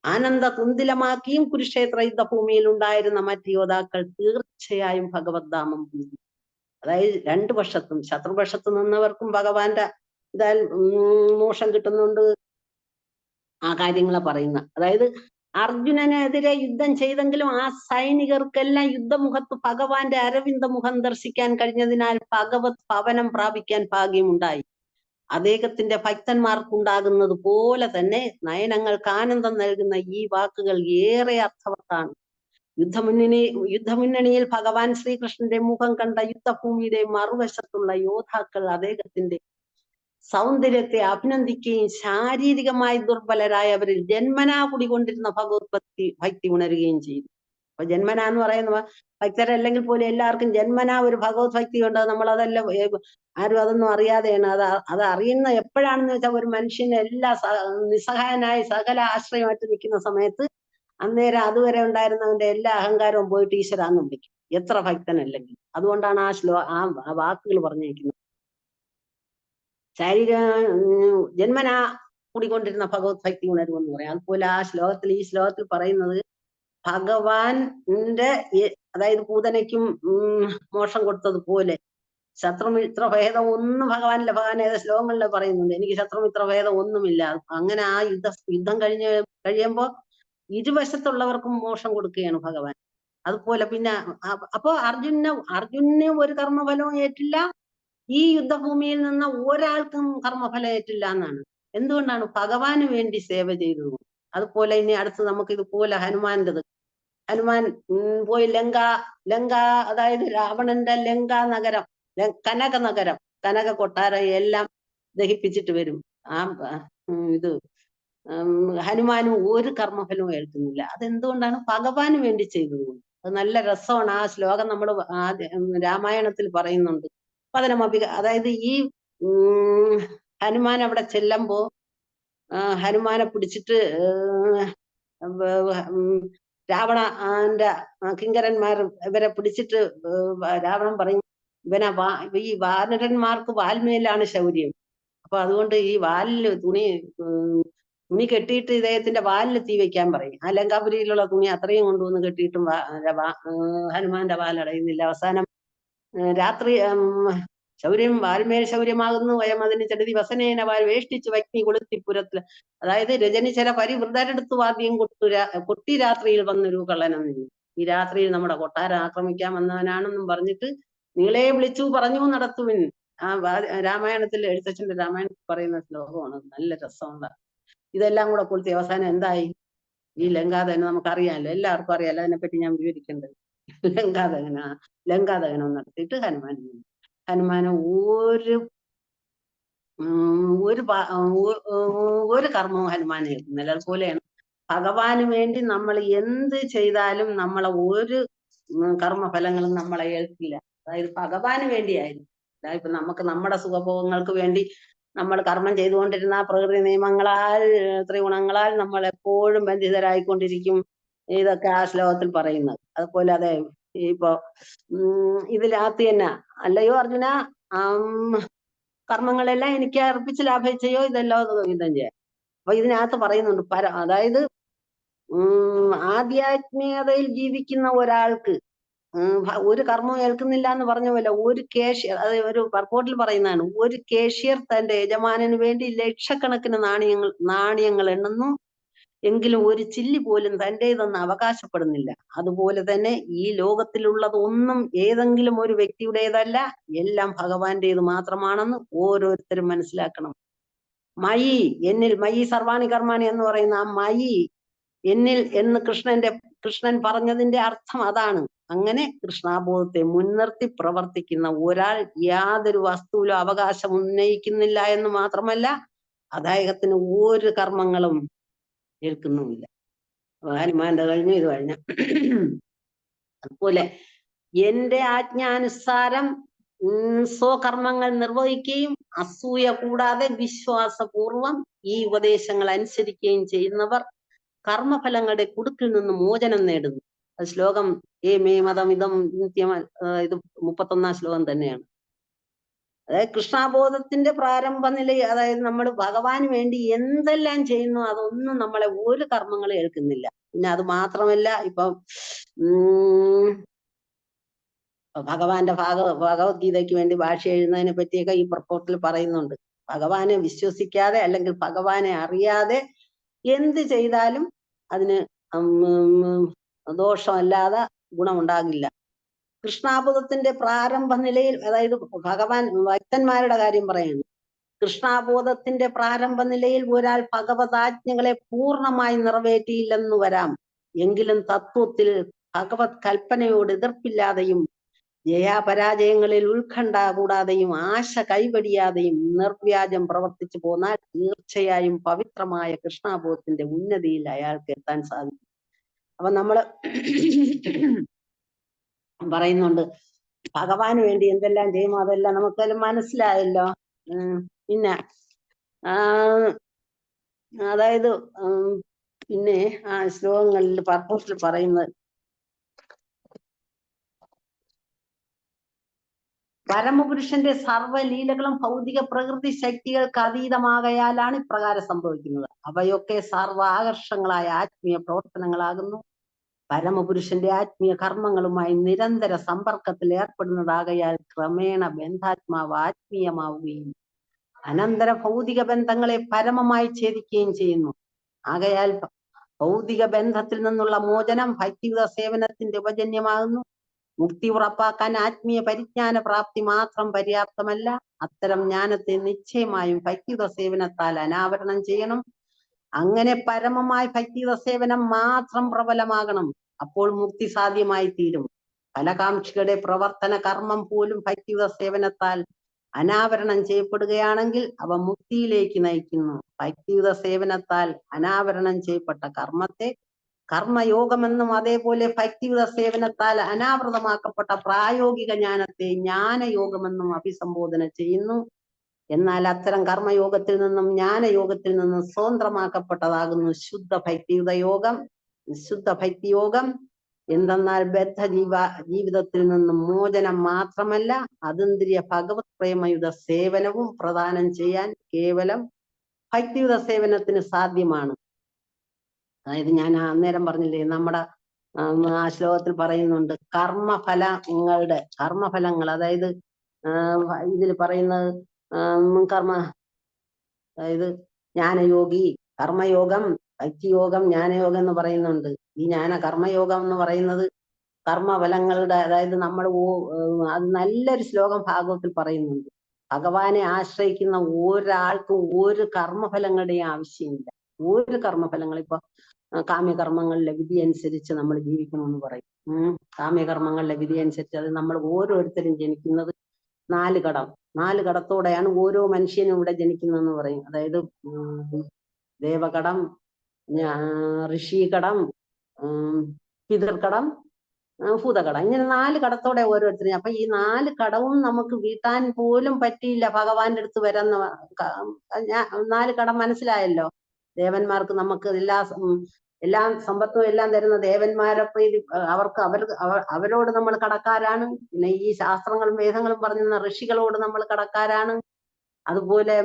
ആനന്ദ തുന്തിലമാക്കിയും കുരുക്ഷേത്ര യുദ്ധഭൂമിയിൽ ഉണ്ടായിരുന്ന മറ്റ് യോദ്ധാക്കൾ തീർച്ചയായും ഭഗവദ്ധാമം പൂജി. അതായത് രണ്ടു പക്ഷത്തും, ശത്രുപക്ഷത്ത് നിന്നവർക്കും ഭഗവാന്റെ ഇതാൽ മോക്ഷം കിട്ടുന്നുണ്ട്. ആ കാര്യങ്ങളെ പറയുന്ന, അതായത് അർജുനനെതിരെ യുദ്ധം ചെയ്തെങ്കിലും ആ സൈനികർക്കെല്ലാം യുദ്ധമുഖത്ത് ഭഗവാന്റെ അരവിന്ദ മുഖം ദർശിക്കാൻ കഴിഞ്ഞതിനാൽ ഭഗവത് ഭവനം പ്രാപിക്കാൻ ഭാഗ്യമുണ്ടായി. അദ്ദേഹത്തിന്റെ ഭക്തന്മാർക്കുണ്ടാകുന്നത് പോലെ തന്നെ നയനങ്ങൾക്ക് ആനന്ദം നൽകുന്ന ഈ വാക്കുകൾ ഏറെ അർത്ഥവത്താണ്. യുദ്ധമുന്നണിയിൽ ഭഗവാൻ ശ്രീകൃഷ്ണന്റെ മുഖം കണ്ട യുദ്ധഭൂമിയുടെ മറുവശത്തുള്ള യോദ്ധാക്കൾ അദ്ദേഹത്തിന്റെ സൗന്ദര്യത്തെ അഭിനന്ദിക്കുകയും ശാരീരികമായി ദുർബലരായവരിൽ ജന്മനാ കുടികൊണ്ടിരുന്ന ഭക്തി ഉണരുകയും ചെയ്തു. അപ്പൊ ജന്മന എന്ന് പറയുന്ന ഭക്തരല്ലെങ്കിൽ പോലും എല്ലാവർക്കും ജന്മനാ ഒരു ഭഗവത് ഭക്തി ഉണ്ട്. നമ്മളതെല്ലാം ആരും അതൊന്നും അറിയാതെയാണ്. അത് അറിയുന്ന എപ്പോഴാണെന്ന് വെച്ചാൽ, ഒരു മനുഷ്യന് നിസ്സഹായനായി സകല ആശ്രയമായിട്ട് നിൽക്കുന്ന സമയത്ത് അന്നേരം അതുവരെ ഉണ്ടായിരുന്നവന്റെ എല്ലാ അഹങ്കാരവും പോയിട്ട് ഈശ്വരാന്ന് വിളിക്കും, എത്ര ഭക്തനല്ലെങ്കിൽ. അതുകൊണ്ടാണ് ആ വാക്കുകൾ പറഞ്ഞിരിക്കുന്നത്. ശാരീരിക ജന്മനാ കൂടിക്കൊണ്ടിരുന്ന ഭഗവത് ഭക്തി ഉണരുമെന്ന് പറയാം. അതുപോലെ ഈ ശ്ലോകത്തിൽ പറയുന്നത് ഭഗവാന്റെ അതായത് പൂതനയ്ക്കും മോക്ഷം കൊടുത്തതുപോലെ ശത്രുമിത്ര ഭേദം ഒന്നും ഭഗവാനില്ല. ഭഗവാൻ ഏത് ശ്ലോകങ്ങളിൽ പറയുന്നുണ്ട്, എനിക്ക് ശത്രുമിത്ര ഭേദം ഒന്നുമില്ല. അങ്ങനെ ആ യുദ്ധം കഴിയുമ്പോ ഇരുവശത്തുള്ളവർക്കും മോക്ഷം കൊടുക്കുകയാണ് ഭഗവാൻ. അതുപോലെ പിന്നെ അപ്പോ അർജുനന് ഒരു കർമ്മഫലവും ഏറ്റില്ല, ഈ യുദ്ധഭൂമിയിൽ നിന്ന് ഒരാൾക്കും കർമ്മഫലം ഏറ്റില്ല എന്നാണ്. എന്തുകൊണ്ടാണ്? ഭഗവാന് വേണ്ടി സേവ ചെയ്തത്. അതുപോലെ ഇനി അടുത്ത് നമുക്ക് ഇതുപോലെ ഹനുമാന്റേത്. ഹനുമാൻ പോയി ലങ്ക അതായത് രാവണന്റെ ലങ്കാ നഗരം, കനക കൊട്ടാരം എല്ലാം ദഹിപ്പിച്ചിട്ട് വരും. ഇത് ഹനുമാനും ഒരു കർമ്മഫലവും ഏൽക്കുന്നില്ല. അതെന്തുകൊണ്ടാണ്? ഭഗവാന് വേണ്ടി ചെയ്തത്. അത് നല്ല രസമാണ്. ആ ശ്ലോകം നമ്മൾ രാമായണത്തിൽ പറയുന്നുണ്ട്. അതായത് ഈ ഹനുമാൻ അവിടെ ചെല്ലുമ്പോ ഹനുമാനെ പിടിച്ചിട്ട് രാവണന്റെ കിങ്കരന്മാർ ഇവരെ പിടിച്ചിട്ട് രാവണൻ പറയും, ഈ വാനരന്മാർക്ക് വാൽമേലാണ് ശൗര്യം. അപ്പൊ അതുകൊണ്ട് ഈ വാലില് തുണി കെട്ടിയിട്ട് ഇദ്ദേഹത്തിന്റെ വാലില് തീ വെക്കാൻ പറയും. ആ ലങ്കാപുരിയിലുള്ള തുണി അത്രയും കൊണ്ടുവന്ന് കെട്ടിയിട്ടും ഹനുമാന്റെ വാലടയുന്നില്ല. അവസാനം രാത്രി ശൗര്യം വാൽമേൽ ശൗര്യമാകുന്നു വയം അതിന് ചെടുതി വസനേന വാൽ വേഷ്ടിച്ച് വഗ്നി കൊളുത്തിപ്പുരത്തിൽ. അതായത് രജനിചര പരിവൃതരെടുത്തു വാദ്യം കൊട്ടി രാത്രിയിൽ വന്നൊരു കള്ളനെന്ന്. ഈ രാത്രിയിൽ നമ്മുടെ കൊട്ടാരം ആക്രമിക്കാൻ വന്നവനാണെന്നും പറഞ്ഞിട്ട് നിങ്ങളെ വിളിച്ചു പറഞ്ഞു നടത്തുവിൻ. ആ രാമായണത്തിൽ എഴുത്തച്ഛന്റെ രാമായണത്തിൽ പറയുന്ന ശ്ലോകമാണ്. നല്ല രസമുണ്ട്. ഇതെല്ലാം കൂടെ കൊളുത്തി അവസാനം എന്തായി? ഈ ലങ്കാദഹനം നമുക്കറിയാമല്ലോ, എല്ലാവർക്കും അറിയാലോ, അതിനെപ്പറ്റി ഞാൻ വിവരിക്കേണ്ടത്. ലങ്കാദഹനം നടത്തിയിട്ട് ഹനുമാനെ ഒരു കർമ്മവും ഹനുമാനെ ഏൽക്കുന്നില്ല. അതുപോലെയാണ് ഭഗവാന് വേണ്ടി നമ്മൾ എന്ത് ചെയ്താലും നമ്മളെ ഒരു കർമ്മഫലങ്ങളും നമ്മളെ ഏൽക്കില്ല. അതായത് ഭഗവാന് വേണ്ടിയായിരുന്നു. അതായത് ഇപ്പൊ നമുക്ക് നമ്മുടെ സുഖഭോഗങ്ങൾക്ക് വേണ്ടി നമ്മൾ കർമ്മം ചെയ്തുകൊണ്ടിരുന്ന പ്രകൃതി നിയമങ്ങളാൽ ത്രിഗുണങ്ങളാൽ നമ്മൾ എപ്പോഴും ബന്ധിതരായിക്കൊണ്ടിരിക്കും. ഇതൊക്കെ ആ ശ്ലോകത്തിൽ പറയുന്നത്. അതുപോലെ അതെ ഇപ്പൊ ഇതിനകത്ത് തന്നെ അല്ലയോ അർജുന, കർമ്മങ്ങളെല്ലാം എനിക്ക് അർപ്പിച്ച് ലാഭം ചെയ്യോ, ഇതെല്ലാം യുദ്ധം ചെയ്യാം. അപ്പൊ ഇതിനകത്ത് പറയുന്നുണ്ട് അതായത് ആധ്യാത്മികതയിൽ ജീവിക്കുന്ന ഒരാൾക്ക് ഒരു കർമ്മം ഏൽക്കുന്നില്ല എന്ന് പറഞ്ഞ പോലെ ഒരു കേഷ്യർ, അത് ഒരു പർപ്പോട്ടിൽ പറയുന്നതാണ്, ഒരു കേഷ്യർ തന്റെ യജമാനന് വേണ്ടി ലക്ഷക്കണക്കിന് നാണയങ്ങൾ എണ്ണുന്നു, എങ്കിലും ഒരു ചില്ലി പോലും തൻ്റെതെന്ന് അവകാശപ്പെടുന്നില്ല. അതുപോലെ തന്നെ ഈ ലോകത്തിലുള്ളത് ഒന്നും ഏതെങ്കിലും ഒരു വ്യക്തിയുടേതല്ല, എല്ലാം ഭഗവാന്റേത് മാത്രമാണെന്ന് ഓരോരുത്തരും മനസ്സിലാക്കണം. മയി സർവാണി കർമാണി എന്ന് പറയുന്ന ആ മയി എന്നിൽ എന്ന് കൃഷ്ണൻ പറഞ്ഞതിന്റെ അർത്ഥം അതാണ്. അങ്ങനെ കൃഷ്ണാബോധത്തെ മുൻനിർത്തി പ്രവർത്തിക്കുന്ന ഒരാൾ യാതൊരു വസ്തുവിലും അവകാശം ഉന്നയിക്കുന്നില്ല എന്ന് മാത്രമല്ല, അദ്ദേഹത്തിന് ഒരു കർമ്മങ്ങളും ഏൽക്കുന്നുമില്ല. ഹനുമാന്റെ കഴിഞ്ഞു, ഇത് കഴിഞ്ഞ. അതുപോലെ എന്റെ ആജ്ഞാനുസാരം സ്വകർമ്മങ്ങൾ നിർവഹിക്കുകയും അസൂയ കൂടാതെ വിശ്വാസപൂർവം ഈ ഉപദേശങ്ങൾ അനുസരിക്കുകയും ചെയ്യുന്നവർ കർമ്മഫലങ്ങളുടെ കുടുക്കിൽ നിന്ന് മോചനം നേടുന്നു. അത് ശ്ലോകം മേ മതം ഇതം ഇത് 31-ാം ശ്ലോകം തന്നെയാണ്. അതായത് കൃഷ്ണാബോധത്തിന്റെ പ്രാരംഭ നില, അതായത് നമ്മൾ ഭഗവാന് വേണ്ടി എന്തെല്ലാം ചെയ്യുന്നു അതൊന്നും നമ്മളെ ഒരു കർമ്മങ്ങളും ഏൽക്കുന്നില്ല. പിന്നെ അത് മാത്രമല്ല, ഇപ്പം ഭഗവാന്റെ ഭഗവത്ഗീതയ്ക്ക് വേണ്ടി ഭാഷ എഴുതുന്നതിനെ പറ്റിയൊക്കെ ഈ പ്രപ്പോർട്ടിൽ പറയുന്നുണ്ട്. ഭഗവാനെ വിശ്വസിക്കാതെ അല്ലെങ്കിൽ ഭഗവാനെ അറിയാതെ എന്ത് ചെയ്താലും അതിന് ദോഷമല്ലാതെ ഗുണമുണ്ടാകില്ല. കൃഷ്ണാബോധത്തിന്റെ പ്രാരംഭ നിലയിൽ, അതായത് ഭഗവാൻ ഭക്തന്മാരുടെ കാര്യം പറയുന്നു, കൃഷ്ണാബോധത്തിന്റെ പ്രാരംഭ നിലയിൽ ഒരാൾ ഭഗവതാജ്ഞകളെ പൂർണ്ണമായി നിറവേറ്റിയില്ലെന്ന് വരാം. എങ്കിലും തത്വത്തിൽ ഭഗവത് കൽപ്പനയോട് എതിർപ്പില്ലാതെയും ജയാപരാജയങ്ങളിൽ ഉത്കണ്ഠ കൂടാതെയും ആശ കൈവടിയാതെയും നിർവ്യാജം പ്രവർത്തിച്ചു പോന്നാൽ തീർച്ചയായും പവിത്രമായ കൃഷ്ണാബോധത്തിന്റെ ഉന്നതിയിൽ അയാൾക്ക് എത്താൻ സാധിക്കും. അപ്പൊ നമ്മള് പറയുന്നുണ്ട് ഭഗവാന് വേണ്ടി എന്തെല്ലാം ചെയ്യുമോ അതെല്ലാം നമുക്കെല്ലാം മനസ്സിലായല്ലോ. പിന്നെ അതായത് പിന്നെ ആ ശ്ലോകങ്ങളിൽ പർപ്പസിൽ പറയുന്നത് പരമപുരുഷന്റെ സർവ്വലീലകളും ഭൗതിക പ്രകൃതി ശക്തികൾക്ക് അതീതമാകയാലാണ് ഇപ്രകാരം സംഭവിക്കുന്നത്. അവയൊക്കെ സർവ്വാകർഷങ്ങളായ ആത്മീയ പ്രവർത്തനങ്ങളാകുന്നു. പരമപുരുഷന്റെ ആത്മീയ കർമ്മങ്ങളുമായി നിരന്തര സമ്പർക്കത്തിൽ ഏർപ്പെടുന്നതാകയാൽ ക്രമേണ ബന്ധാത്മാവ് ആത്മീയമാവുകയും അനന്തര ഭൗതിക ബന്ധങ്ങളെ പരമമായി ഛേദിക്കുകയും ചെയ്യുന്നു. ആകയാൽ ഭൗതിക ബന്ധത്തിൽ നിന്നുള്ള മോചനം ഭക്തിയുത സേവനത്തിന്റെ ഉപജന്യമാകുന്നു. മുക്തി ഉറപ്പാക്കാൻ ആത്മീയ പരിജ്ഞാന പ്രാപ്തി മാത്രം പര്യാപ്തമല്ല. അത്തരം ജ്ഞാനത്തെ നിശ്ചയമായും ഭക്തിയുത സേവനത്താൽ അനാവരണം ചെയ്യണം. അങ്ങനെ പരമമായി ഭക്തിയുത സേവനം മാത്രം പ്രബലമാകണം. അപ്പോൾ മുക്തി സാധ്യമായി തീരും. ഫലകാംക്ഷികളുടെ പ്രവർത്തന കർമ്മം പോലും ഭക്തിയുത സേവനത്താൽ അനാവരണം ചെയ്യപ്പെടുകയാണെങ്കിൽ അവ മുക്തിയിലേക്ക് നയിക്കുന്നു. ഭക്തിയുത സേവനത്താൽ അനാവരണം ചെയ്യപ്പെട്ട കർമ്മത്തെ കർമ്മയോഗമെന്നും അതേപോലെ ഭക്തിയുത സേവനത്താൽ അനാവൃതമാക്കപ്പെട്ട പ്രായോഗിക ജ്ഞാനത്തെ ജ്ഞാനയോഗമെന്നും അഭിസംബോധന ചെയ്യുന്നു. എന്നാൽ അത്തരം കർമ്മയോഗത്തിൽ നിന്നും ജ്ഞാനയോഗത്തിൽ നിന്നും സ്വതന്ത്രമാക്കപ്പെട്ടതാകുന്നു ശുദ്ധ ഭക്തിയുത യോഗം. ശുദ്ധ ഭക്തിയോഗം എന്തെന്നാൽ ബദ്ധ ജീവിതത്തിൽ നിന്നും മോചനം മാത്രമല്ല, അതീന്ദ്രിയ ഭഗവത് പ്രേമയുത സേവനവും പ്രദാനം ചെയ്യാൻ കേവലം ഭക്തിയുത സേവനത്തിന് സാധ്യമാണ്. അതായത് ഞാൻ അന്നേരം പറഞ്ഞില്ലേ, നമ്മുടെ ആ ശ്ലോകത്തിൽ പറയുന്നുണ്ട് കർമ്മഫലങ്ങൾ, അതായത് ഇതിൽ പറയുന്നത് അതായത് ജ്ഞാനയോഗി, കർമ്മയോഗം, ഭക്തിയോഗം, ജ്ഞാനയോഗം എന്ന് പറയുന്നുണ്ട്. ഈ കർമ്മയോഗം എന്ന് പറയുന്നത് കർമ്മഫലങ്ങളുടെ, അതായത് നമ്മൾ അത് നല്ലൊരു ശ്ലോകം ഭാഗവത്തിൽ പറയുന്നുണ്ട്. ഭഗവാനെ ആശ്രയിക്കുന്ന ഒരാൾക്കും ഒരു കർമ്മഫലങ്ങളുടെയും ആവശ്യമില്ല. ഒരു കർമ്മഫലങ്ങൾ ഇപ്പൊ കാമ്യകർമ്മങ്ങളിലെ വിധി അനുസരിച്ച് നമ്മൾ ജീവിക്കണമെന്ന് പറയും. കാമ്യകർമ്മങ്ങളിലെ വിധി അനുസരിച്ച് അത് നമ്മൾ ഓരോരുത്തരും ജനിക്കുന്നത് 4 കടം, 4 കടത്തോടെയാണ് ഓരോ മനുഷ്യനും ഇവിടെ ജനിക്കുന്നതെന്ന് പറയും. അതായത് ദേവകടം, ഋഷികടം, പിതൃകടം, ഭൂതകടം, ഇങ്ങനെ 4 കടത്തോടെ ഓരോരുത്തരും. അപ്പൊ ഈ 4 കടവും നമുക്ക് വീട്ടാൻ പോലും പറ്റിയില്ല ഭഗവാന്റെ അടുത്ത് വരുന്ന 4 കടം മനസ്സിലായല്ലോ. ദേവന്മാർക്ക് നമുക്ക് എല്ലാം സമ്പത്തും എല്ലാം തരുന്ന ദേവന്മാരെ പ്രീതി അവരോട് നമ്മൾ കടക്കാരാണ്. പിന്നെ ഈ ശാസ്ത്രങ്ങളും വേദങ്ങളും പറഞ്ഞിരുന്ന ഋഷികളോട് നമ്മൾ കടക്കാരാണ്. അതുപോലെ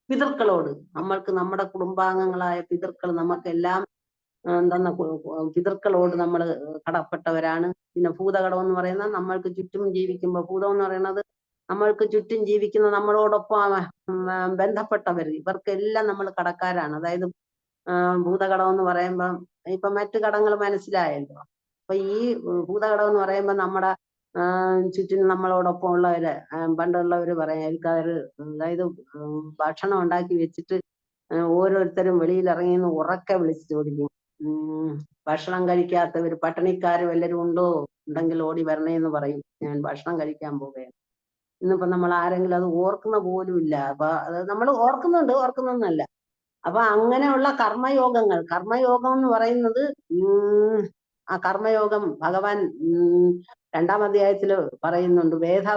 പിതൃക്കളോട്, നമ്മൾക്ക് നമ്മുടെ കുടുംബാംഗങ്ങളായ പിതൃക്കൾ നമുക്കെല്ലാം പിതൃക്കളോട് നമ്മൾ കടപ്പെട്ടവരാണ്. പിന്നെ ഭൂതകടം എന്ന് പറയുന്നത് നമ്മൾക്ക് ചുറ്റും ജീവിക്കുമ്പോൾ, ഭൂതം എന്ന് പറയുന്നത് നമ്മൾക്ക് ചുറ്റും ജീവിക്കുന്ന നമ്മളോടൊപ്പം ബന്ധപ്പെട്ടവർ, ഇവർക്കെല്ലാം നമ്മൾ കടക്കാരാണ്. അതായത് ഭൂതകടം എന്ന് പറയുമ്പം ഇപ്പൊ മറ്റു കടങ്ങൾ മനസ്സിലായല്ലോ. അപ്പൊ ഈ ഭൂതകടം എന്ന് പറയുമ്പോൾ നമ്മുടെ ചുറ്റിനും നമ്മളോടൊപ്പം ഉള്ളവര്, പണ്ടുള്ളവര് പറയാം, എനിക്കവര് അതായത് ഭക്ഷണം ഉണ്ടാക്കി വെച്ചിട്ട് ഓരോരുത്തരും വെളിയിലിറങ്ങി നിന്ന് ഉറക്കെ വിളിച്ച് ചോദിക്കും, ഭക്ഷണം കഴിക്കാത്തവര് പട്ടിണിക്കാരും എല്ലാവരും ഉണ്ടോ, ഉണ്ടെങ്കിൽ ഓടി വരണേന്ന് പറയും. ഞാൻ ഭക്ഷണം കഴിക്കാൻ പോവുകയാണ്. ഇന്നിപ്പോ നമ്മൾ ആരെങ്കിലും അത് ഓർക്കുന്ന പോലും ഇല്ല. അപ്പൊ അത് നമ്മൾ ഓർക്കുന്നൊന്നല്ല. അപ്പൊ അങ്ങനെയുള്ള കർമ്മയോഗം എന്ന് പറയുന്നത് ആ കർമ്മയോഗം ഭഗവാൻ 2-ാം അധ്യായത്തില് പറയുന്നുണ്ട്.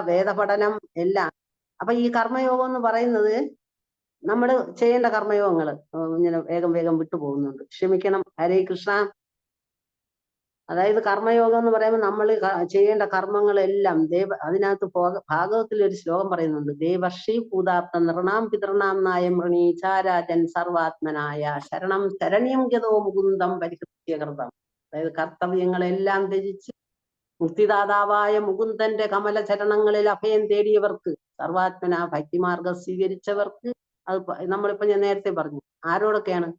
വേദപഠനം എല്ലാം. അപ്പൊ ഈ കർമ്മയോഗം എന്ന് പറയുന്നത് നമ്മൾ ചെയ്യേണ്ട കർമ്മയോഗങ്ങള് ഇങ്ങനെ വേഗം വിട്ടുപോകുന്നുണ്ട്. ക്ഷമിക്കണം. ഹരേ കൃഷ്ണ. അതായത് കർമ്മയോഗം എന്ന് പറയുമ്പോൾ നമ്മൾ ചെയ്യേണ്ട കർമ്മങ്ങളെല്ലാം അതിനകത്ത് ഭാഗവത്തിൽ ഒരു ശ്ലോകം പറയുന്നുണ്ട്. ദേവർഷി ഭൂതാപ്ത നൃണാം പിതൃണാം നായം ഋണീചാരാജൻ സർവാത്മനായ ശരണം ശരണ്യം ഗതോ മുകുന്ദം പരികൃത്യകൃതം. അതായത് കർത്തവ്യങ്ങളെല്ലാം ത്യജിച്ച് മുക്തിദാതാവായ മുകുന്ദന്റെ കമല ചരണങ്ങളിൽ അഭയം തേടിയവർക്ക്, സർവാത്മന ഭക്തിമാർഗം സ്വീകരിച്ചവർക്ക്, അത് നമ്മളിപ്പോ ഞാൻ നേരത്തെ പറഞ്ഞു, ആരോടൊക്കെയാണ്?